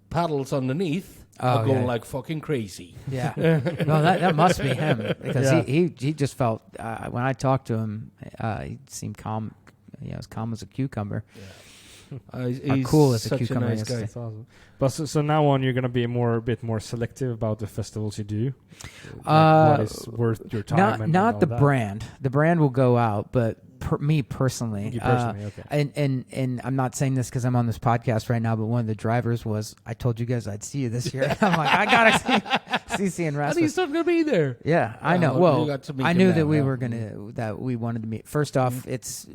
Paddles underneath are going like fucking crazy. Yeah. No, that must be him because Yeah. he just felt when I talked to him, he seemed calm. As calm as a cucumber. Yeah. How cool is a such cucumber? nice guy. That's awesome. But so now on, you're gonna be a bit more selective about the festivals you do. What is worth your time? Not all the that? brand. The brand will go out, but me personally, You personally, okay. and I'm not saying this because I'm on this podcast right now, but one of the drivers was, I told you guys I'd see you this year. I'm like, I gotta see CC and And Rasmus. he's not going to be there. Yeah, I know. you Well, got to meet I him knew now, that we yeah. were that we wanted to meet. First off, it's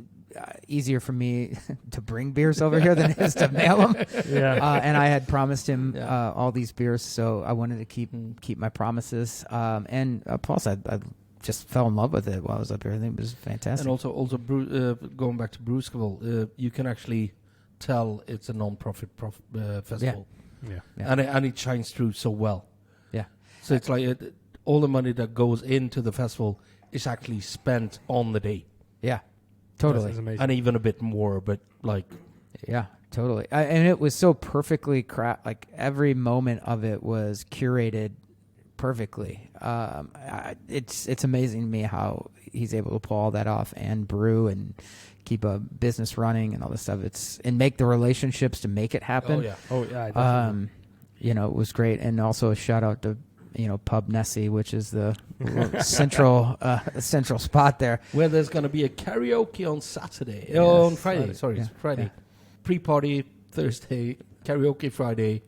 easier for me to bring beers over here than it is to mail them. Yeah. And I had promised him Yeah. all these beers, so I wanted to keep my promises. And plus, I just fell in love with it while I was up here. I think it was fantastic. And also going back to Brewskival, you can actually tell it's a non-profit festival. Yeah. Yeah. And it shines through so well. Yeah. So it's like all the money that goes into the festival is actually spent on the day. Yeah, totally. That's amazing. And even a bit more, but like... Yeah, totally. And it was so perfectly like every moment of it was curated perfectly. It's amazing to me how he's able to pull all that off and brew and keep a business running and all this stuff. And make the relationships to make it happen. Oh, yeah. Oh yeah. Definitely. It was great. And also a shout out to Pub Nessie, which is the central spot there. Where there's going to be a karaoke on Saturday. Yes. On Friday. Sorry, Yeah. it's Friday. Yeah. Pre-party Thursday, karaoke Friday.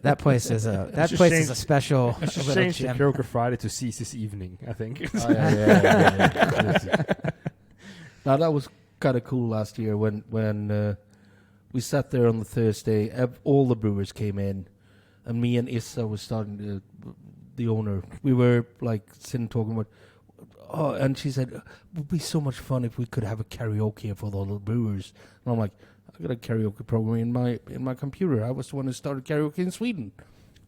That place is a special. I should little change the gem. karaoke Friday to CC's evening, I think. Oh, yeah. Now that was kind of cool last year when we sat there on the Thursday. All the brewers came in, and me and Issa was starting the owner. We were like sitting talking about. Oh, and she said, "It would be so much fun if we could have a karaoke for all the brewers." And I'm like, "I got a karaoke program in my computer. I was the one who started karaoke in Sweden.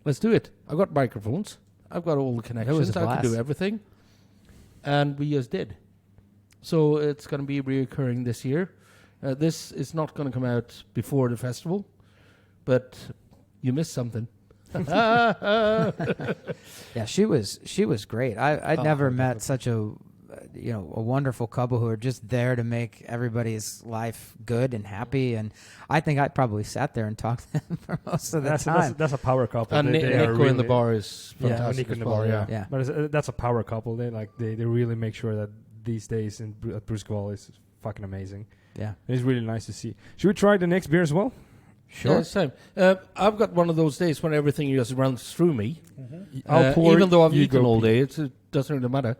Let's do it. I got microphones. I've got all the connections. a I can do blast. everything." And we just did. So it's going to be reoccurring this year. This is not going to come out before the festival, but you missed something. Yeah, she was great. I'd never definitely. met such a wonderful couple who are just there to make everybody's life good and happy. And I think I probably sat there and talked to them for most of the time. That's a power couple. And They are Nico in the really- bar is Yeah, fantastic Nico as in the well. bar, Yeah. Yeah. But that's a power couple. They really make sure that these days at Brewskival is fucking amazing. Yeah, It's really nice to see. Should we try the next beer as well? Yeah, same. I've got one of those days when everything just runs through me. I'll pour. Even though I've you eaten go, all Pete. day, it doesn't really matter.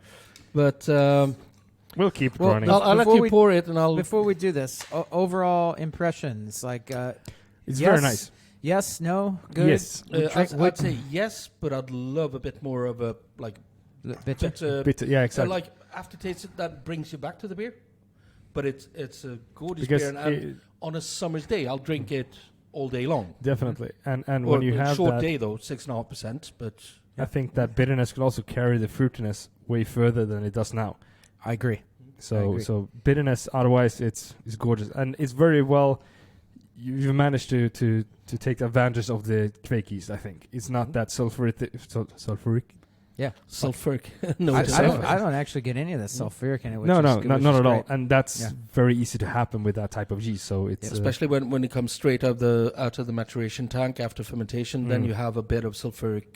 But We'll keep Well, running. I'll let Before you we- pour it, and I'll. Before we do this, overall impressions, like It's yes, very nice. Yes, no, good. Yes. I'd say yes, but I'd love a bit more of a Bitter. Bitter. Yeah, exactly. like aftertaste that brings you back to the beer. But it's a gorgeous Because beer, and on a summer's day, I'll drink it all day long. Definitely. And Or when you a have short that, day though, 6.5%. But I think that bitterness can also carry the fruitiness way further than it does now. I agree. I So agree. so bitterness. Otherwise, it's gorgeous, and it's very well. You've managed to take advantage of the Quake yeast. I think it's not that sulfuric. Yeah, sulfuric. No, I, it's I don't. not. I don't actually get any of the sulfuric in it. Which No, is, no, which not is at all. great. And that's Yeah. very easy to happen with that type of yeast. So it's Especially when it comes straight out of the maturation tank after fermentation, then Mm. you have a bit of sulfuric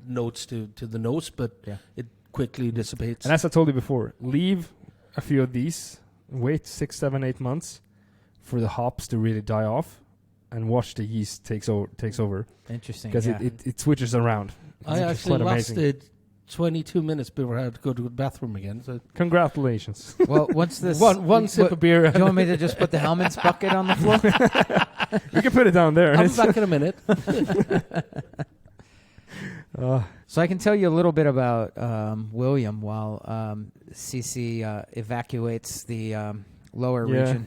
notes to the nose, but Yeah. it quickly dissipates. And as I told you before, leave a few of these, wait 6, 7, 8 months for the hops to really die off, and watch the yeast takes over Interesting. because Yeah. it switches around. I It's actually quite amazing. lasted 22 minutes before I had to go to the bathroom again. So Congratulations. Well, once this one sip of beer. do you want me to just put the Hellman's bucket on the floor? You can put it down there. I'll be back in a minute. So I can tell you a little bit about William while CC evacuates the lower Yeah. region.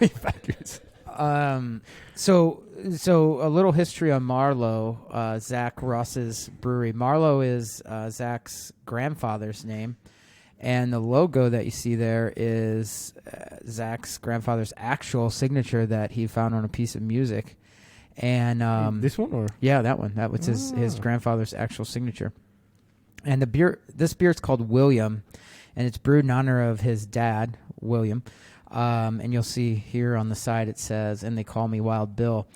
Evacuates. So a little history on Marlowe, Zach Ross's brewery. Marlowe is Zach's grandfather's name, and the logo that you see there is Zach's grandfather's actual signature that he found on a piece of music. And this one, or yeah, that one. That was his grandfather's actual signature. And this beer is called William, and it's brewed in honor of his dad, William. And you'll see here on the side it says, "And they call me Wild Bill."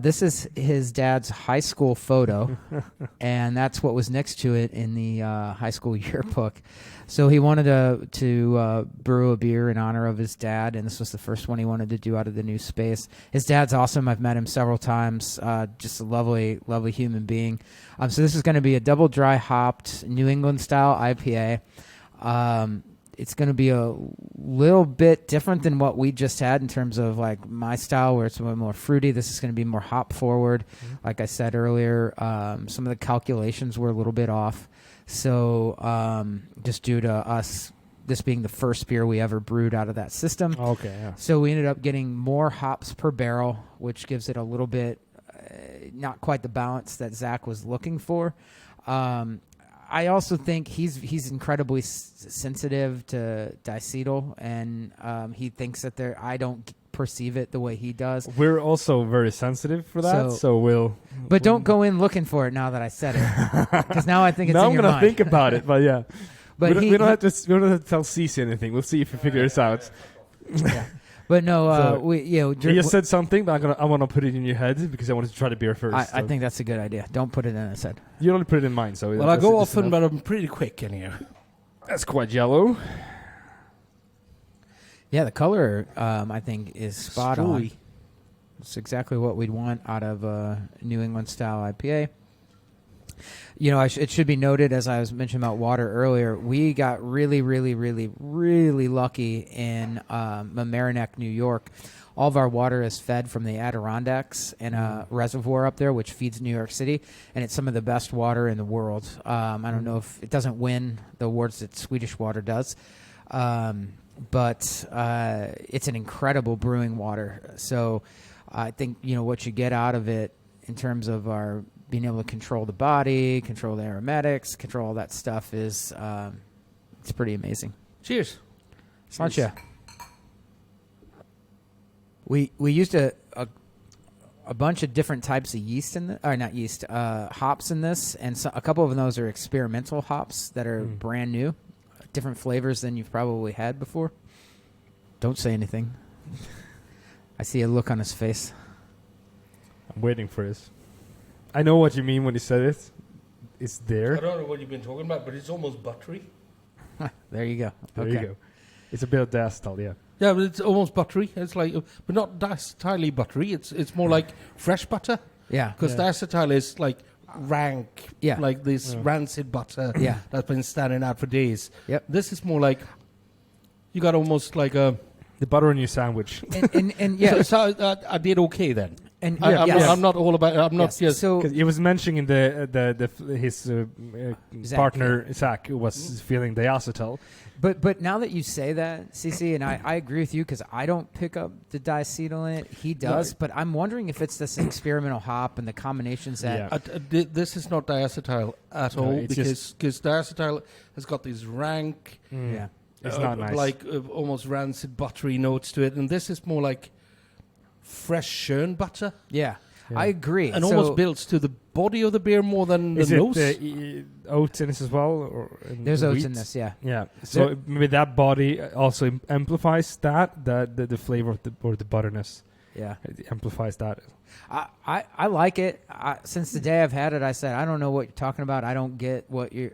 This is his dad's high school photo, and that's what was next to it in the high school yearbook. So he wanted to brew a beer in honor of his dad, and this was the first one he wanted to do out of the new space. His dad's awesome. I've met him several times. Just a lovely, lovely human being. So this is going to be a double dry hopped New England style IPA. It's going to be a little bit different than what we just had in terms of like my style, where it's a little more fruity. This is going to be more hop forward. Like I said earlier, some of the calculations were a little bit off. So just due to us, this being the first beer we ever brewed out of that system. Okay, yeah. So we ended up getting more hops per barrel, which gives it a little bit, not quite the balance that Zach was looking for. I also think he's incredibly sensitive to diacetyl, and he thinks that I don't perceive it the way he does. We're also very sensitive for that, so we'll... But don't go in looking for it now that I said it, because now I think it's in your mind. Now I'm going to think about it, but yeah. But we don't have to tell Cece anything. We'll see if he figures out. Yeah. But no, you just said something, but I want to put it in your head because I wanted to try the beer first. I think that's a good idea. Don't put it in his head. You only put it in mine, so... Well, I go often, but I'm pretty quick in here. That's quite yellow. Yeah, the color, I think, is spot on. It's exactly what we'd want out of a New England style IPA. You know, it should be noted, as I was mentioning about water earlier, we got really, really, really, really lucky in Mamaroneck, New York. All of our water is fed from the Adirondacks and a reservoir up there, which feeds New York City, and it's some of the best water in the world. I don't know if it doesn't win the awards that Swedish water does, but it's an incredible brewing water. So I think, you know, what you get out of it in terms of our being able to control the body, control the aromatics, control all that stuff is it's pretty amazing. Cheers. Sancha. We used a bunch of different types of yeast in not yeast, hops in this, and a couple of those are experimental hops that are brand new, different flavors than you've probably had before. Don't say anything. I see a look on his face. I'm waiting for this. I know what you mean when you said it. It's there. I don't know what you've been talking about, but it's almost buttery. There you go. There you go. It's a bit of diacetyl, yeah. Yeah, but it's almost buttery. It's like, but not diacetylly buttery. It's more like fresh butter. Yeah. Because diacetyl is like rank, like this rancid butter that's been standing out for days. Yep. This is more like, you got almost like a... The butter in your sandwich. And yeah. So I did okay then. And I'm not all about. I'm not just. So he was mentioning his partner Zach was feeling diacetyl. But now that you say that, CC, and I agree with you because I don't pick up the diacetyl in it. He does, no. But I'm wondering if it's this experimental hop and the combinations that. This is not diacetyl at all because diacetyl has got these rank. Yeah. It's not nice. Like almost rancid buttery notes to it, and this is more like fresh churn butter. Yeah. I agree. And almost builds to the body of the beer more than the nose. Is it oats in this as well? Or there's oats in this, yeah. Yeah. So maybe that body also amplifies the flavor of the butterness. Yeah. It amplifies that. I like it. Since the day I've had it, I said, I don't know what you're talking about. I don't get what you're...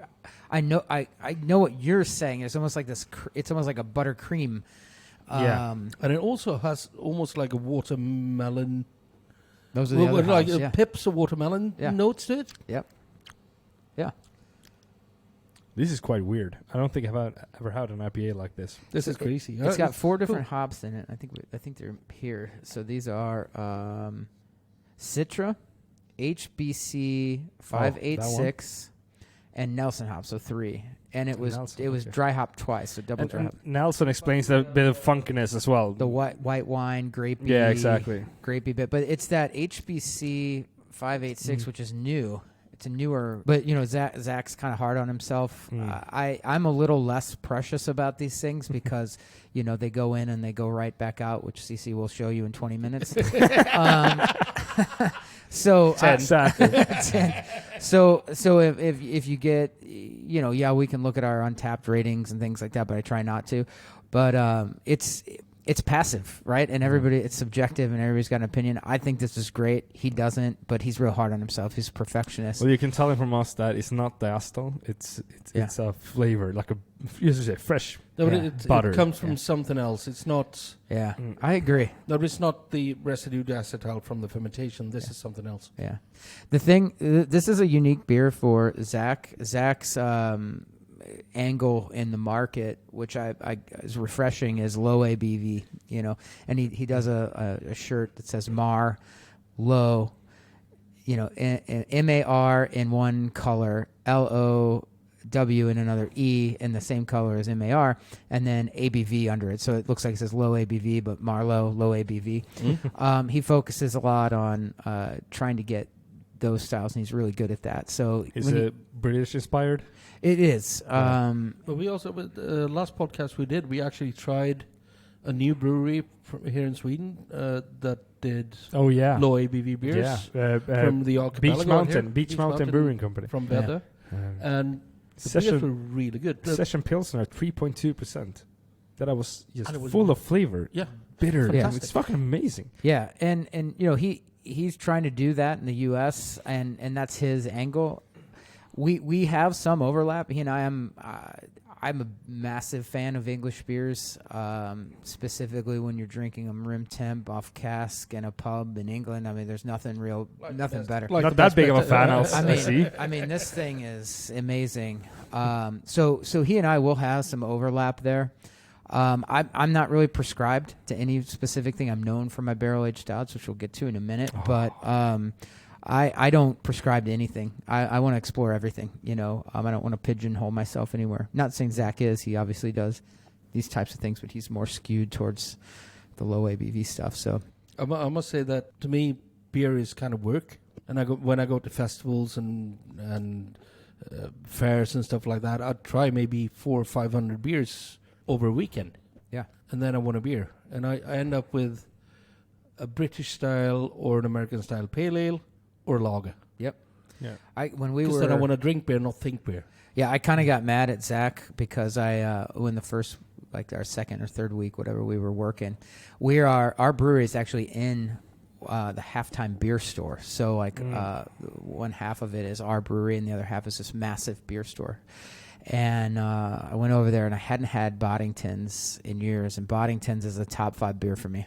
I know what you're saying. It's almost like this. It's almost like a buttercream. And it also has almost like a watermelon. Those are the other like hops, pips of watermelon notes to it. Yep. Yeah. This is quite weird. I don't think I've ever had an IPA like this. This is crazy. It's got 4 different hops in it. I think they're here. So these are Citra, HBC 586. And Nelson hops, so 3. and it was Nelson, dry hopped twice, so double dry hop. Nelson explains the bit of funkiness as well. The white wine, grapey. Yeah, exactly. Grapey bit, but it's that HBC 586, which is new. It's a newer, but Zach's kind of hard on himself. I'm a little less precious about these things because they go in and they go right back out, which CC will show you in 20 minutes. So 10. 10. So if you get we can look at our untapped ratings and things like that, but I try not to. But it's passive, right? And it's subjective, and everybody's got an opinion. I think this is great. He doesn't, but he's real hard on himself. He's a perfectionist. Well, you can tell him from us that it's not diacetyl. It's a flavor, like fresh butter. It comes from something else. It's not. Yeah, I agree. No, it's not the residue diacetyl from the fermentation. This is something else. Yeah, the thing. This is a unique beer for Zach. Zach's angle in the market, which I is refreshing, is low ABV, and he does a shirt that says MAR, low, MAR in one color, LOW in another, E in the same color as MAR, and then ABV under it. So it looks like it says low ABV, but MAR low ABV. Mm-hmm. He focuses a lot on trying to get those styles, and he's really good at that. So is it British inspired? It is. But we also, with the last podcast we did, we actually tried a new brewery here in Sweden that did low ABV beers from the archipelago Beach Mountain Brewing Company from Väddö, and the beers were really good. Session Pilsner 3.2%. That was just full of flavor. Yeah, bitter. Yeah. It's fucking amazing. Yeah, and he's trying to do that in the U.S. and that's his angle. We have some overlap. He and I'm a massive fan of English beers, specifically when you're drinking them room temp off cask in a pub in England. I mean, there's nothing better. Not that big of a fan. I mean, this thing is amazing. So he and I will have some overlap there. I'm not really prescribed to any specific thing. I'm known for my barrel-aged stouts, which we'll get to in a minute. But I don't prescribe to anything. I want to explore everything, I don't want to pigeonhole myself anywhere. Not saying Zach is. He obviously does these types of things, but he's more skewed towards the low ABV stuff. So I must say that to me, beer is kind of work. And when I go to festivals and fairs and stuff like that, I'd try maybe 400 or 500 beers over a weekend. Yeah. And then I want a beer. And I end up with a British style or an American style pale ale or lager. Yep. Yeah. Because then I want to drink beer, not think beer. Yeah, I kind of got mad at Zach because when the first, like our second or third week, whatever we were working, our brewery is actually in the halftime beer store. So one half of it is our brewery and the other half is this massive beer store. And I went over there and I hadn't had Boddington's in years, and Boddington's is a top 5 beer for me.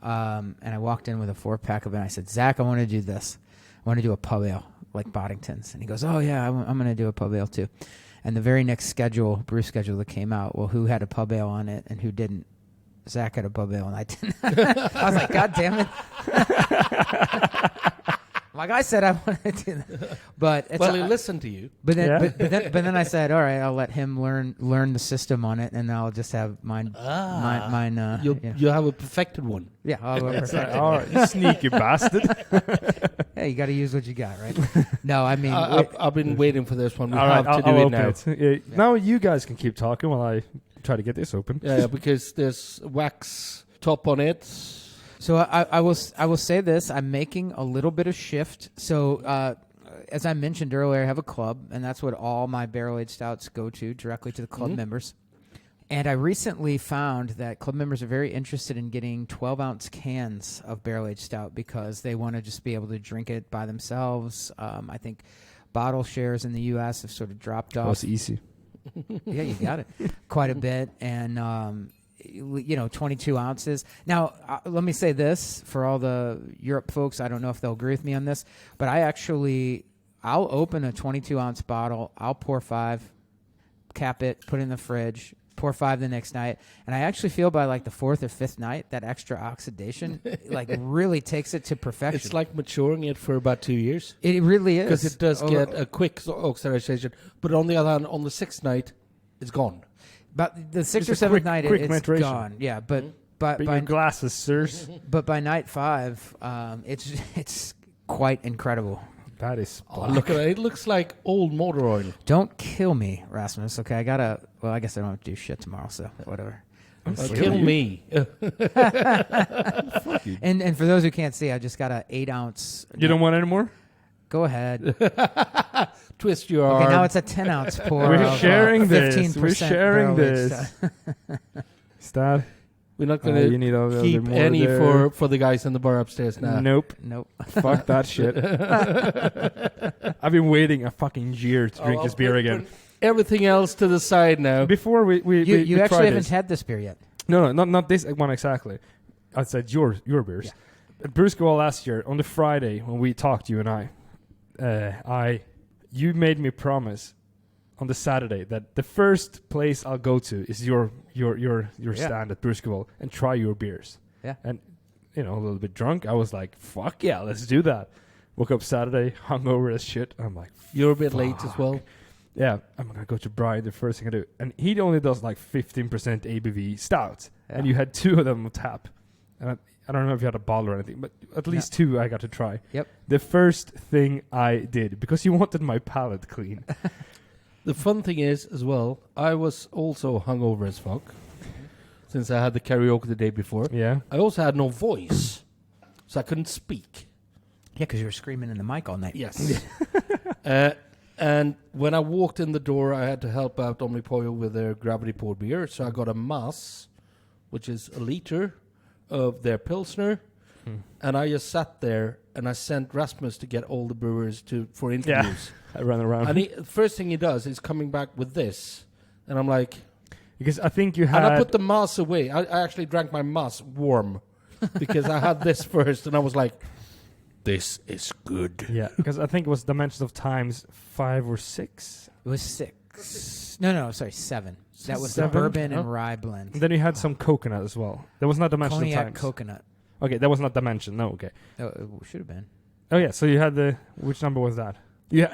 And I walked in with a 4-pack of it and I said, Zach, I want to do this. I want to do a pub ale like Boddington's. And he goes, oh, yeah, I'm going to do a pub ale too. And the very next brew schedule that came out, well, who had a pub ale on it and who didn't? Zach had a pub ale and I didn't. I was like, God damn it. Like I said, I wanted to do that. But he listened to you. But then I said, all right, I'll let him learn the system on it, and I'll just have mine. You'll have a perfected one. Yeah, I'll have a perfected all right, you sneaky bastard. Hey, you got to use what you got, right? No, I mean, I've been waiting for this one. We all have right, to do it now. Yeah. Now you guys can keep talking while I try to get this open. Yeah, because there's wax top on it. So I will say this: I'm making a little bit of shift. So as I mentioned earlier, I have a club, and that's what all my barrel-aged stouts go to, directly to the club members. And I recently found that club members are very interested in getting 12-ounce cans of barrel-aged stout because they want to just be able to drink it by themselves. I think bottle shares in the U.S. have sort of dropped off. Oh, it's easy. Yeah, you got it. Quite a bit. And 22 ounces. Now, let me say this for all the Europe folks. I don't know if they'll agree with me on this, but I'll open a 22-ounce bottle. I'll pour 5, cap it, put it in the fridge, pour 5 the next night, and I actually feel by like the 4th or 5th night that extra oxidation like really takes it to perfection. It's like maturing it for about 2 years. It really is, Because it does get a quick oxidation. But on the other hand, on the 6th night, it's gone. But the 6th It's or a 7th quick night, quick it's maturation. gone. Yeah, but by Bring your glasses, sirs. but by night 5, it's quite incredible. That is. Oh, look at it. It looks like old motor oil. Don't kill me, Rasmus. Okay, I gotta. Well, I guess I don't have to do shit tomorrow, so whatever. Kill me. And for those who can't see, I just got a 8-ounce. You don't want any more? Go ahead. Twist your arm. Okay, now it's a 10-ounce pour. We're of, sharing this. 15% We're sharing barrel-aged this. stuff. Stop. We're not You going need a to little keep bit more any there. for the guys in the bar upstairs now. Nope. Nope. Fuck that shit. I've been waiting a fucking year to drink I'll this beer put again. Everything else to the side now. Before we You actually tried haven't this. had this beer yet. No, not this one exactly. I said your beers. Yeah. At Brewskival last year, on the Friday when we talked, you and I, you made me promise on the Saturday that the first place I'll go to is your stand at Brewskival and try your beers. Yeah. And a little bit drunk, I was like, "Fuck yeah, let's do that." Woke up Saturday, hungover as shit. I'm like, You're a bit late as well. yeah, I'm gonna go to Brian. The first thing I do, and he only does like 15% ABV stouts, Yeah. and you had 2 of them on tap. And I don't know if you had a bottle or anything, but at least 2 I got to try. Yep. The first thing I did, because you wanted my palate clean. The fun thing is, as well, I was also hungover as fuck. Since I had the karaoke the day before. Yeah. I also had no voice. So I couldn't speak. Yeah, because you were screaming in the mic all night. Yes. And when I walked in the door, I had to help out Omnipoyo with their gravity poured beer. So I got a mass, which is a liter of their Pilsner. And I just sat there and I sent Rasmus to get all the brewers for interviews. I ran around. And the first thing he does is coming back with this. And I'm like... Because I think you had... And I put the mass away. I actually drank my mass warm. Because I had this first and I was like... This is good. Yeah, because I think it was Dimensions of Times 5 or 6. It was 6. No, sorry, 7. That was the 7? bourbon Oh. and rye blend. And then you had some coconut as well. That was not Dimensions of Cognac Times. coconut. Okay, that was not Dimension. No, okay. Oh, it should have been. Oh yeah, so you had which number was that? Yeah.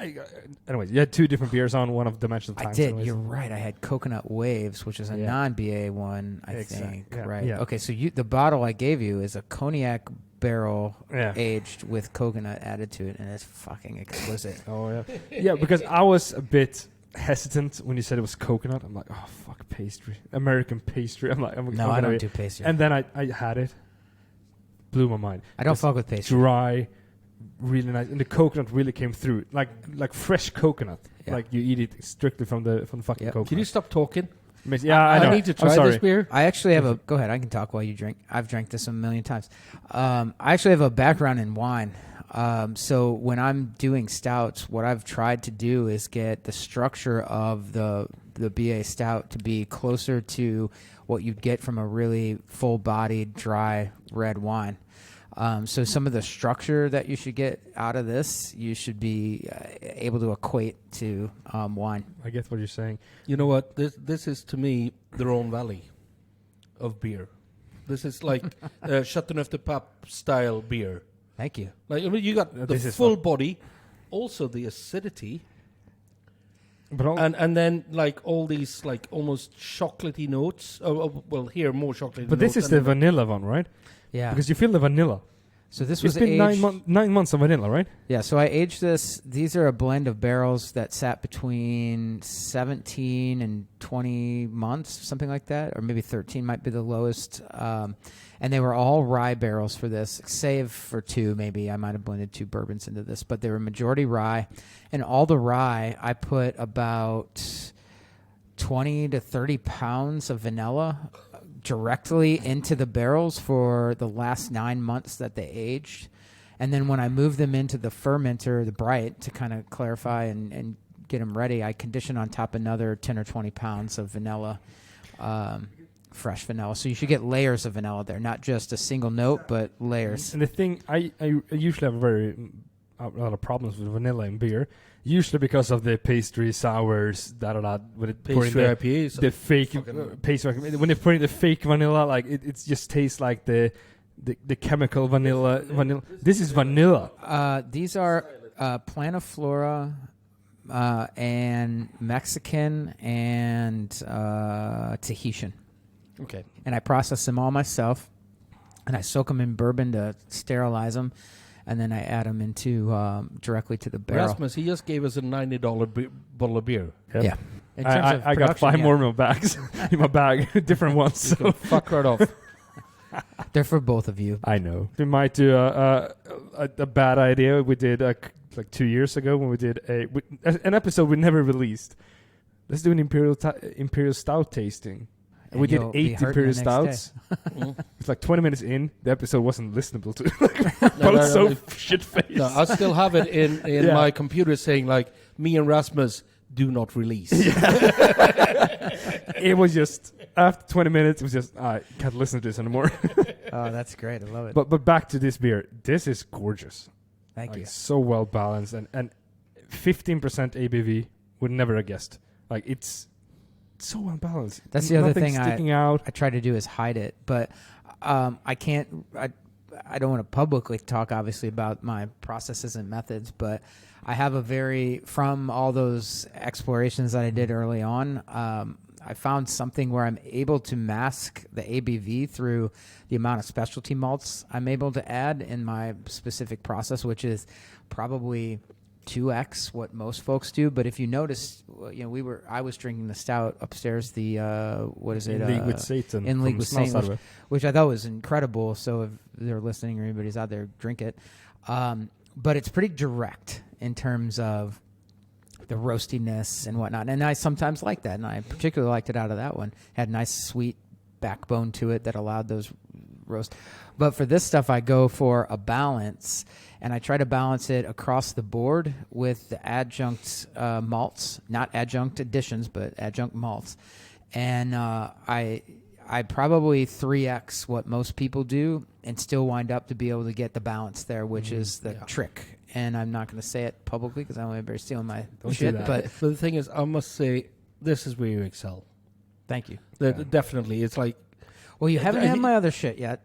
Anyways, you had 2 different beers on one of Dimensions of I Times. did. Anyways. You're right. I had Coconut Waves, which is a Yeah. non-BA one, I Exact- think. yeah, Right. yeah. Okay, so the bottle I gave you is a cognac barrel Yeah. aged with coconut added to it, and it's fucking exquisite. Oh yeah. Yeah, because I was a bit hesitant when you said it was coconut. I'm like, oh fuck, pastry, American pastry. I'm like, No, I don't do pastry. And then I had it, blew my mind. I don't Just fuck with pastry. Dry, really nice, and the coconut really came through, like fresh coconut. Yeah. Like you eat it strictly from the fucking Yep. coconut. Can you stop talking? Yeah, I know. need to I'm try sorry. this beer. I actually have a... Go ahead. I can talk while you drink. I've drank this a million times. I actually have a background in wine. So when I'm doing stouts, what I've tried to do is get the structure of the BA stout to be closer to what you'd get from a really full-bodied, dry red wine. So some of the structure that you should get out of this, you should be able to equate to wine. I get what you're saying. You know what? This is, to me, the Rhone Valley of beer. This is like Chateauneuf-du-Pape style beer. Thank you. Like, I mean, you got the This is full fun. body, also the acidity, But all, and then like all these like almost chocolatey notes. Well, here more chocolatey. but this notes is the than vanilla one, right? Yeah. Because you feel the vanilla. So this It's was been aged... 9 months of vanilla, right? Yeah, so I aged this. These are a blend of barrels that sat between 17 and 20 months, something like that, or maybe 13 might be the lowest. And they were all rye barrels for this, save for 2 maybe. I might have blended 2 bourbons into this, but they were majority rye. And all the rye, I put about 20 to 30 pounds of vanilla directly into the barrels for the last 9 months that they aged. And then when I moved them into the fermenter, the Bright, to kind of clarify and get them ready, I conditioned on top another 10 or 20 pounds of vanilla, fresh vanilla. So you should get layers of vanilla there, not just a single note, but layers. And the thing, I usually have a lot of problems with vanilla in beer. Usually because of the pastry sours, when it Pastry IPAs. the fake pastry. When they put in the fake vanilla, like it just tastes like the chemical vanilla. This is vanilla. These are Plantiflora and Mexican and Tahitian. Okay. And I process them all myself, and I soak them in bourbon to sterilize them, and then I add them into directly to the barrel. Rasmus, he just gave us a $90 bottle of beer. Yep. Yeah. In terms of I got production, 5 more in my bags in my bag, different ones. So. Fuck right off. They're for both of you. I know. We might do a bad idea. We did like 2 years ago when we did an episode we never released. Let's do an imperial stout tasting. And we did 8 imperial stouts. It's like 20 minutes in. The episode wasn't listenable to. Both so shit-faced. No, I still have it in my computer saying like, me and Rasmus do not release. It was just, after 20 minutes, it was just, I can't listen to this anymore. Oh, that's great. I love it. But back to this beer. This is gorgeous. Thank you. It's so well balanced. And 15% ABV would never have guessed. Like, it's so well balanced. That's the other Nothing thing sticking out. I try to do is hide it, but I can't. I don't want to publicly talk, obviously, about my processes and methods, but I have from all those explorations that I did early on, I found something where I'm able to mask the ABV through the amount of specialty malts I'm able to add in my specific process, which is probably 2x what most folks do. But if you notice, I was drinking the stout upstairs, the what is it? In League with Satan. In League with Satan, which I thought was incredible. So if they're listening or anybody's out there, drink it. But it's pretty direct in terms of the roastiness and whatnot. And I sometimes like that, and I particularly liked it out of that one. Had a nice sweet backbone to it that allowed those roast. But for this stuff, I go for a balance, and I try to balance it across the board with the adjunct malts, not adjunct additions, but adjunct malts. And I probably 3x what most people do and still wind up to be able to get the balance there, which is the trick. And I'm not going to say it publicly because I don't want anybody stealing my shit. But the thing is, I must say, this is where you excel. Thank you. Definitely. It's like... Well, you haven't had my other shit yet,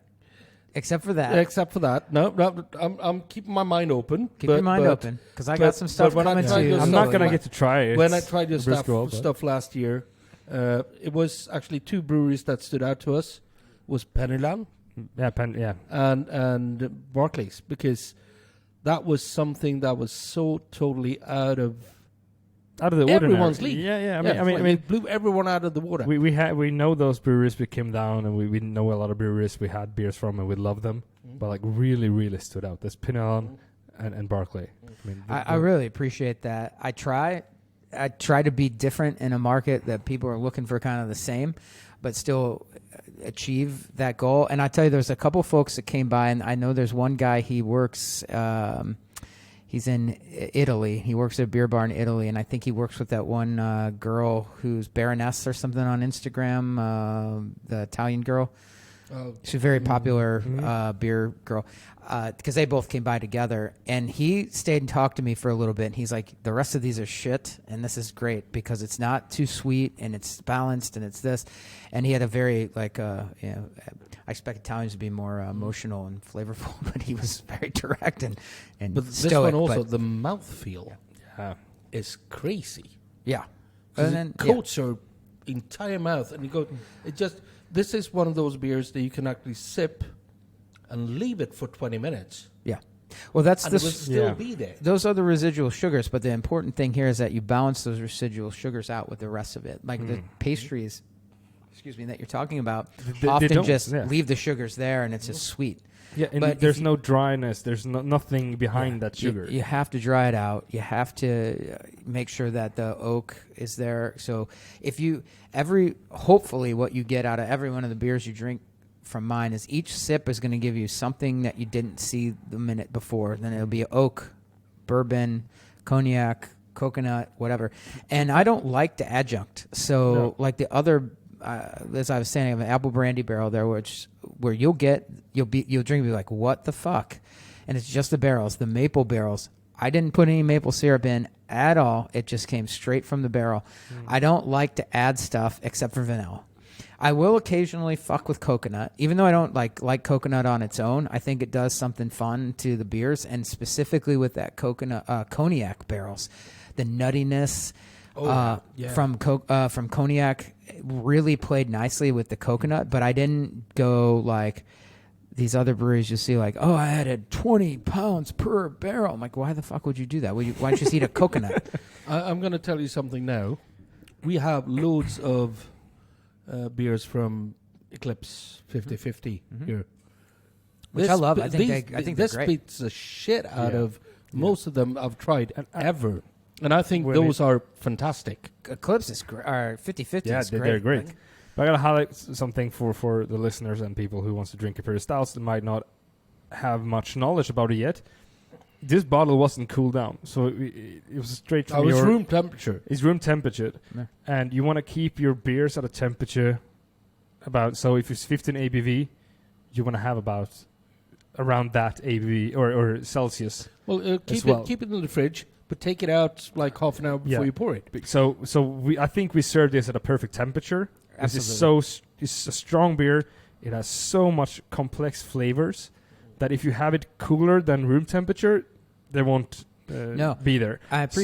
except for that. Except for that. No, I'm keeping my mind open. Keep your mind open, because I got some stuff coming too. I'm not going to get to try it. When I tried your stuff last year, it was actually 2 breweries that stood out to us. Was Pennyland. And Barclays, because that was something that was so totally out of the ordinary. Everyone's league. Yeah. I mean, it blew everyone out of the water. We know those breweries. We came down and we know a lot of breweries we had beers from and we love them. But like really, really stood out. There's Pinot and Barclay. I really appreciate that. I try to be different in a market that people are looking for kind of the same, but still achieve that goal. And I tell you, there's a couple folks that came by, and I know there's one guy, he works, he's in Italy. He works at a beer bar in Italy, and I think he works with that one girl who's Baroness or something on Instagram, the Italian girl. She's a very popular beer girl, because they both came by together. And he stayed and talked to me for a little bit. And he's like, the rest of these are shit, and this is great because it's not too sweet and it's balanced and it's this. And he had a very I expect Italians to be more emotional and flavorful, but he was very direct and but stoic. This one also, the mouthfeel is crazy. Yeah. And then coats your entire mouth, and you go, it just... This is one of those beers that you can actually sip and leave it for 20 minutes. Yeah. Well, it will still be there. Those are the residual sugars, but the important thing here is that you balance those residual sugars out with the rest of it. Like the pastries, that you're talking about, often just leave the sugars there and it's just sweet. Yeah, and but there's no dryness. There's nothing behind that sugar. You have to dry it out. You have to make sure that the oak is there. So hopefully what you get out of every one of the beers you drink from mine is each sip is going to give you something that you didn't see the minute before. Then it'll be oak, bourbon, cognac, coconut, whatever. And I don't like the adjunct. So like the other... as I was saying, I have an apple brandy barrel there, where you'll drink and be like, what the fuck? And it's just the barrels, the maple barrels. I didn't put any maple syrup in at all. It just came straight from the barrel. I don't like to add stuff except for vanilla. I will occasionally fuck with coconut, even though I don't like coconut on its own. I think it does something fun to the beers, and specifically with that coconut cognac barrels, the nuttiness from cognac really played nicely with the coconut. But I didn't go like these other breweries. You see, like, oh, I added 20 pounds per barrel. I'm like, why the fuck would you do that? Why don't you just eat a coconut? I'm going to tell you something now. We have loads of beers from Eclipse 50/50 here. Which I love. I think this they're great. beats the shit out of most of them I've tried ever. And I think those are fantastic. Eclipse is great. 50/50 is great. They're great. But I gotta highlight something for the listeners and people who wants to drink Imperial Stouts that might not have much knowledge about it yet. This bottle wasn't cooled down, so it was straight from it's room temperature. It's room temperature, and you want to keep your beers at a temperature about. So if it's 15 ABV, you want to have about around that ABV or Celsius. Well, keep it in the fridge, but take it out like half an hour before you pour it. So I think we served this at a perfect temperature. Absolutely. It's a strong beer. It has so much complex flavors that if you have it cooler than room temperature, they won't be there.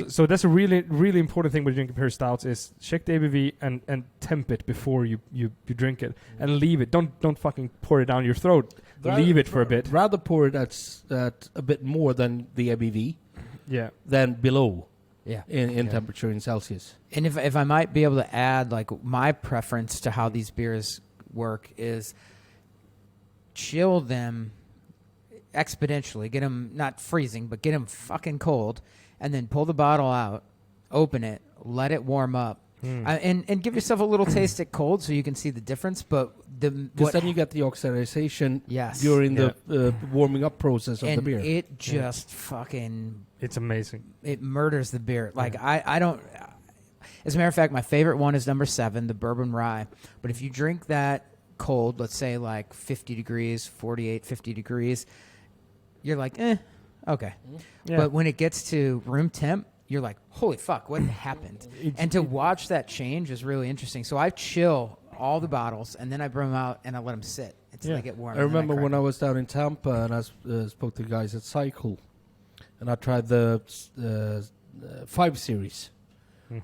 So that's a really, really important thing when drinking Imperial Stouts is check the ABV and temp it before you drink it and leave it. Don't fucking pour it down your throat. Leave it for a bit. Rather pour it at a bit more than the ABV than below in temperature in Celsius. And if I might be able to add, like, my preference to how these beers work is chill them exponentially, get them not freezing, but get them fucking cold, and then pull the bottle out, open it, let it warm up, and give yourself a little taste it cold so you can see the difference. But because then you get the oxidization during the warming up process of the beer. It just fucking... It's amazing. It murders the beer. Like, I don't... As a matter of fact, my favorite one is number 7, the bourbon rye. But if you drink that cold, let's say like 50 degrees, 48, 50 degrees, you're like, okay. Yeah. But when it gets to room temp, you're like, holy fuck, what happened? And to watch that change is really interesting. So I chill all the bottles, and then I bring them out, and I let them sit until they get warm. I remember when I was down in Tampa, and I spoke to the guys at Cycle, and I tried the 5 series,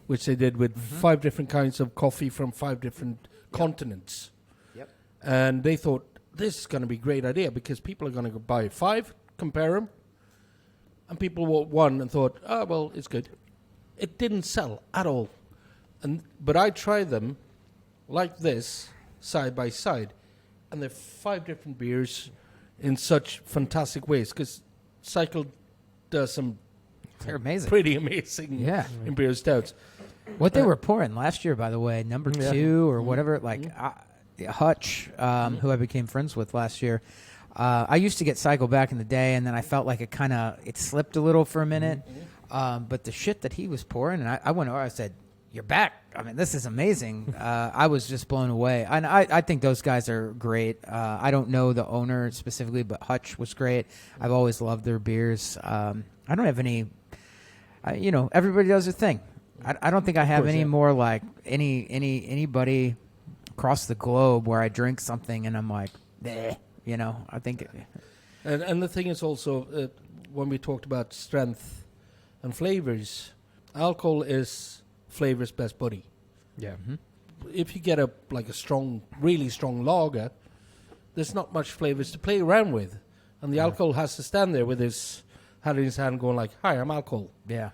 which they did with 5 different kinds of coffee from 5 different continents. Yep. And they thought, this is going to be a great idea because people are going to buy 5, compare them, and people bought 1 and thought, oh, well, it's good. It didn't sell at all. But I tried them like this, side by side, and they're 5 different beers in such fantastic ways because Cycle does some They're amazing. Pretty amazing Imperial Stouts. What they were pouring last year, by the way, number 2 or whatever, like Hutch, who I became friends with last year. I used to get Cycle back in the day, and then I felt like it slipped a little for a minute. But the shit that he was pouring, and I went over, I said, you're back. I mean, this is amazing. I was just blown away. And I think those guys are great. I don't know the owner specifically, but Hutch was great. I've always loved their beers. I don't have any, everybody does their thing. I don't think I have any more like anybody across the globe where I drink something and I'm like, bleh, I think. And the thing is also, when we talked about strength and flavors, alcohol is flavor's best buddy. Yeah. If you get a strong, really strong lager, there's not much flavors to play around with, and the alcohol has to stand there with his hand in his hand, going like, "Hi, I'm alcohol." Yeah.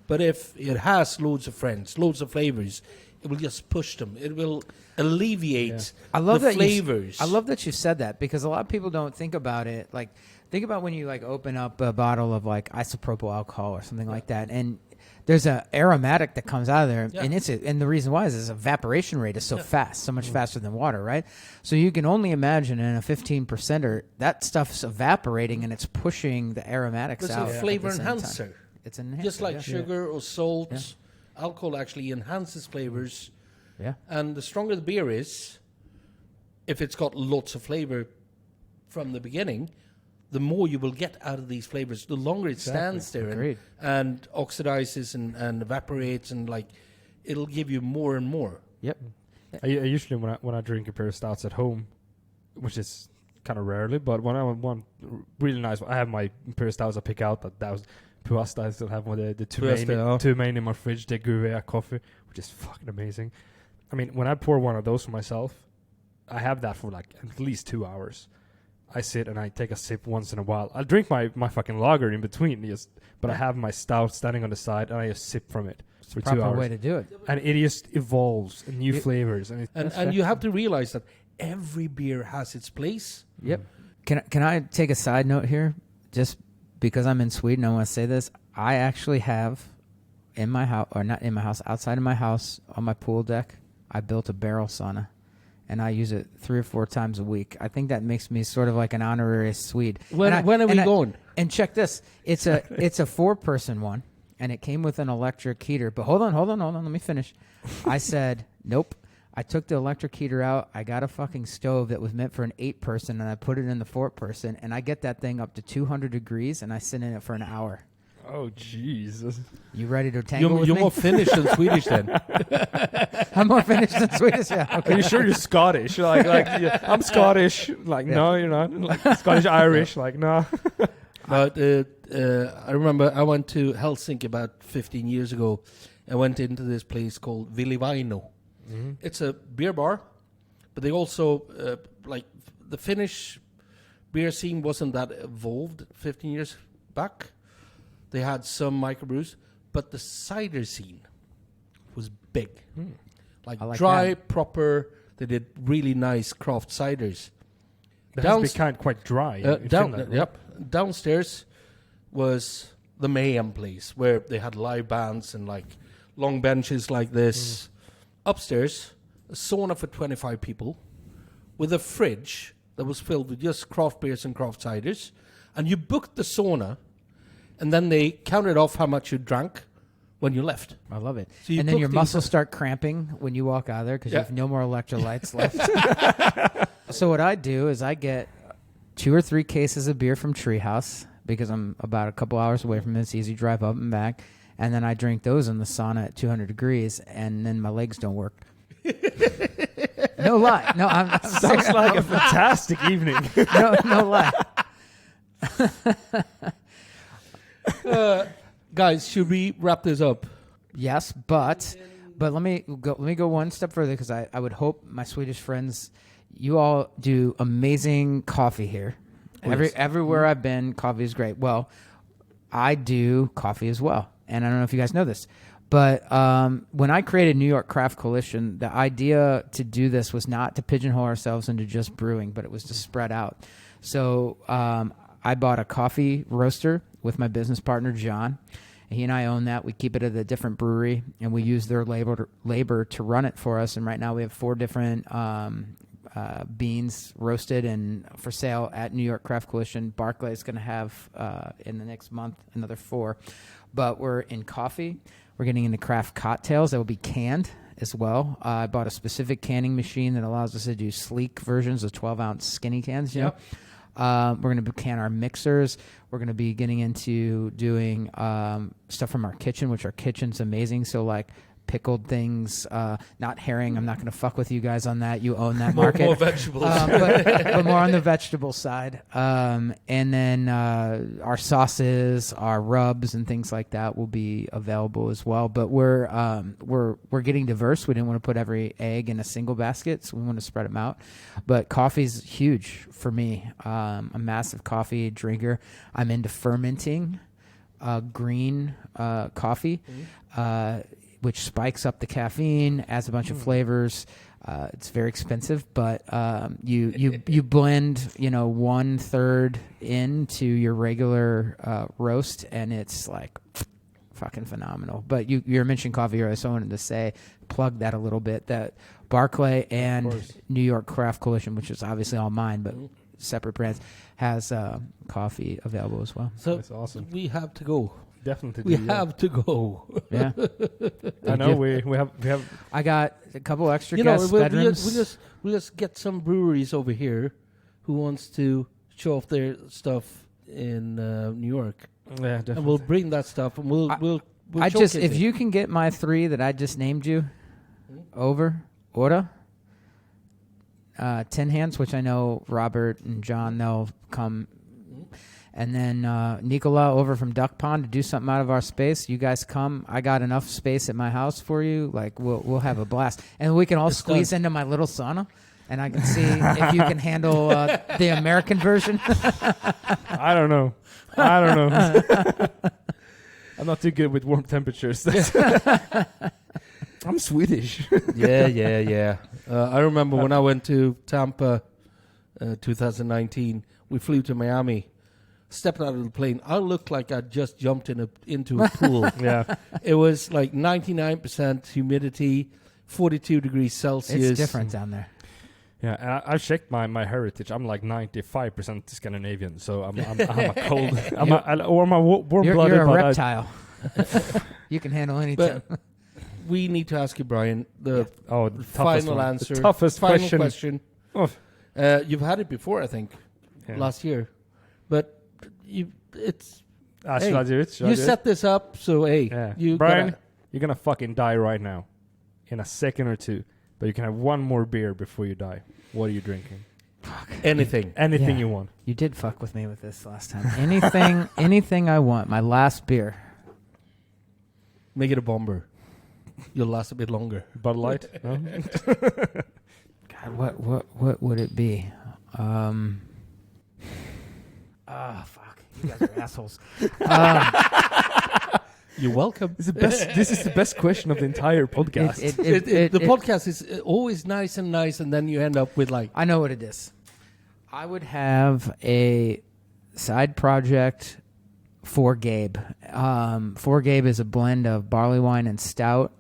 But if it has loads of friends, loads of flavors, it will just push them. It will alleviate the flavors. I love that you said that, because a lot of people don't think about it. Like, think about when you open up a bottle of isopropyl alcohol or something like that, and there's an aromatic that comes out of there, and the reason why is its evaporation rate is so fast, so much faster than water, right? So you can only imagine in a 15%er, that stuff's evaporating and it's pushing the aromatics out. It's a flavor enhancer. It's an enhancer, just like sugar or salt. Alcohol actually enhances flavors. Yeah. And the stronger the beer is, if it's got lots of flavor from the beginning, the more you will get out of these flavors. The longer it stands there and oxidizes and evaporates, and like it'll give you more and more. Yep. I usually when I drink a pair of stouts at home, which is kind of rarely, but when I want really nice, I have my pair of stouts I pick out. That was Puasta. I still have one of the two main in my fridge. The Gouvet coffee, which is fucking amazing. I mean, when I pour one of those for myself, I have that for like at least 2 hours. I sit and I take a sip once in a while. I'll drink my fucking lager in between, but I have my stout standing on the side and I just sip from it for 2 hours. Proper way to do it. And it just evolves and new flavors. And you have to realize that every beer has its place. Yep. Can I take a side note here? Just because I'm in Sweden, I want to say this. I actually have in my house, or not in my house, outside of my house, on my pool deck, I built a barrel sauna. And I use it 3 or 4 times a week. I think that makes me sort of like an honorary Swede. When are we going? And check this. It's a 4-person one, and it came with an electric heater. But hold on. Let me finish. I said, nope. I took the electric heater out. I got a fucking stove that was meant for an 8-person, and I put it in the 4-person, and I get that thing up to 200 degrees, and I sit in it for an hour. Oh, Jesus. You ready to tangle with me? You're more Finnish than Swedish then. I'm more Finnish than Swedish, yeah. Okay. Are you sure you're Scottish? Yeah, I'm Scottish. Like, no, you're not. Like, Scottish, Irish. Like, no. But I remember I went to Helsinki about 15 years ago. I went into this place called Vilivaino. Mm-hmm. It's a beer bar, but they also, like, the Finnish beer scene wasn't that evolved 15 years back. They had some microbrews, but the cider scene was big. Like dry, proper. They did really nice craft ciders. That has been quite dry. Downstairs was the Mayhem place where they had live bands and like long benches like this. Upstairs, a sauna for 25 people with a fridge that was filled with just craft beers and craft ciders. And you booked the sauna, and then they counted off how much you drank when you left. I love it. So and then your muscles start cramping when you walk out of there because you have no more electrolytes left. So what I do is I get 2 or 3 cases of beer from Treehouse because I'm about a couple hours away from it. It's easy drive up and back. And then I drink those in the sauna at 200 degrees, and then my legs don't work. No lie. No, I'm sounds like a fantastic evening. No lie. Guys, should we wrap this up? Yes, but let me go one step further because I would hope my Swedish friends, you all do amazing coffee here. Everywhere I've been, coffee is great. Well, I do coffee as well, and I don't know if you guys know this, but when I created New York Craft Coalition, the idea to do this was not to pigeonhole ourselves into just brewing, but it was to spread out. So I bought a coffee roaster with my business partner, John. He and I own that. We keep it at a different brewery, and we use their labor to run it for us. And right now we have 4 different beans roasted and for sale at New York Craft Coalition. Barclay is going to have, in the next month, another 4. But we're in coffee. We're getting into craft cocktails that will be canned as well. I bought a specific canning machine that allows us to do sleek versions of 12-ounce skinny cans. You know? We're going to can our mixers. We're going to be getting into doing stuff from our kitchen, which our kitchen's amazing. So like pickled things, not herring. I'm not going to fuck with you guys on that. You own that market. More vegetables. But more on the vegetable side. And then our sauces, our rubs, and things like that will be available as well. But we're getting diverse. We didn't want to put every egg in a single basket, so we want to spread them out. But coffee's huge for me. I'm a massive coffee drinker. I'm into fermenting green coffee. Which spikes up the caffeine, adds a bunch of flavors. It's very expensive, but you blend 1/3 into your regular roast, and it's like fucking phenomenal. But you're mentioning coffee earlier, so I wanted to plug that a little bit. That Barclay and New York Craft Coalition, which is obviously all mine, but separate brands, has coffee available as well. So that's awesome. We have to go. Definitely, we have to go. Yeah, I know. We have. I got a couple extra guest bedrooms. We just get some breweries over here who wants to show off their stuff in New York. Yeah, definitely. And we'll bring that stuff, and we'll I just, if you can get my 3 that I just named you over, order 10 hands, which I know Robert and John, they'll come. And then Nicola over from Duck Pond to do something out of our space. You guys come. I got enough space at my house for you. Like, we'll have a blast. And we can all squeeze into my little sauna. And I can see if you can handle the American version. I don't know. I'm not too good with warm temperatures. I'm Swedish. Yeah. I remember when I went to Tampa 2019, we flew to Miami. Stepped out of the plane, I looked like I just jumped into a pool. Yeah. It was like 99% humidity, 42 degrees Celsius. It's different down there. Yeah, and I've checked my heritage. I'm like 95% Scandinavian, so I'm a cold. I'm a warm-blooded. You're a reptile. You can handle anything. But we need to ask you, Brian, the final answer. The toughest final question. Oh. You've had it before, I think, last year, but it's. Should I do it? You set this up, so Brian, you're gonna fucking die right now, in a second or two. But you can have one more beer before you die. What are you drinking? Fuck. Anything you want. You did fuck with me with this last time. Anything I want. My last beer. Make it a bomber. You'll last a bit longer. Bud Light. No? God, what would it be? Fuck. You guys are assholes. You're welcome. This is the best question of the entire podcast. The podcast is always nice, and then you end up with like... I know what it is. I would have a side project for Gabe. For Gabe is a blend of barley wine and stout,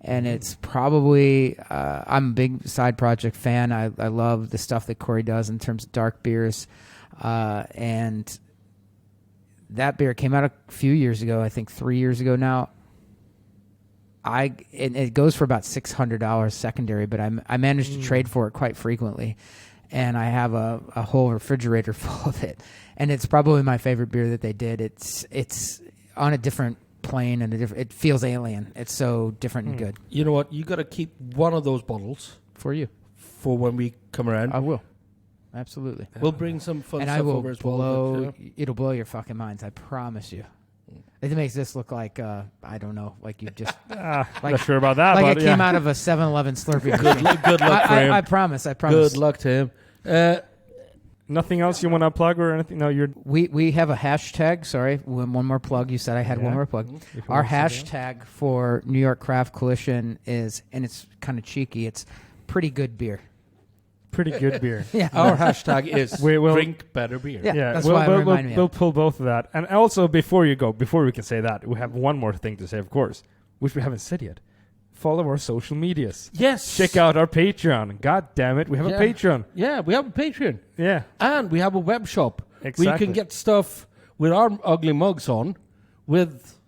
and it's probably... I'm a big side project fan. I love the stuff that Corey does in terms of dark beers, and... That beer came out a few years ago, I think 3 years ago now. It goes for about $600 secondary, but I managed to trade for it quite frequently. And I have a whole refrigerator full of it. And it's probably my favorite beer that they did. It's on a different plane, and it feels alien. It's so different and good. You know what? You got to keep one of those bottles. For you. For when we come around. I will. Absolutely. We'll bring some fun and stuff I will over as well. It'll blow your fucking minds. I promise you. It makes this look like, I don't know, like you just... not sure about that. Like but it came out of a 7-Eleven Slurpee. Good luck for him. I promise. Good luck to him. Nothing else you want to plug or anything? No, We have a hashtag. Sorry, one more plug. You said I had one more plug. Our hashtag for New York Craft Coalition is, and it's kind of cheeky, it's pretty good beer. Pretty good beer. Yeah. Our hashtag is drink better beer. Yeah, that's why we'll pull both of that. And also, before we can say that, we have one more thing to say, of course, which we haven't said yet. Follow our social medias. Yes. Check out our Patreon. God damn it, we have a Patreon. Yeah, we have a Patreon. Yeah. And we have a web shop. Exactly. Where you can get stuff with our ugly mugs on, with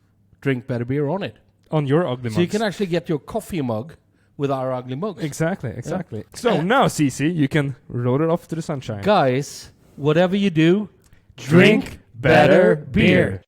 drink better beer on it. On your ugly mugs. So you can actually get your coffee mug with our ugly mugs. Exactly. Yeah. So now, CC, you can roll it off to the sunshine. Guys, whatever you do, drink better beer.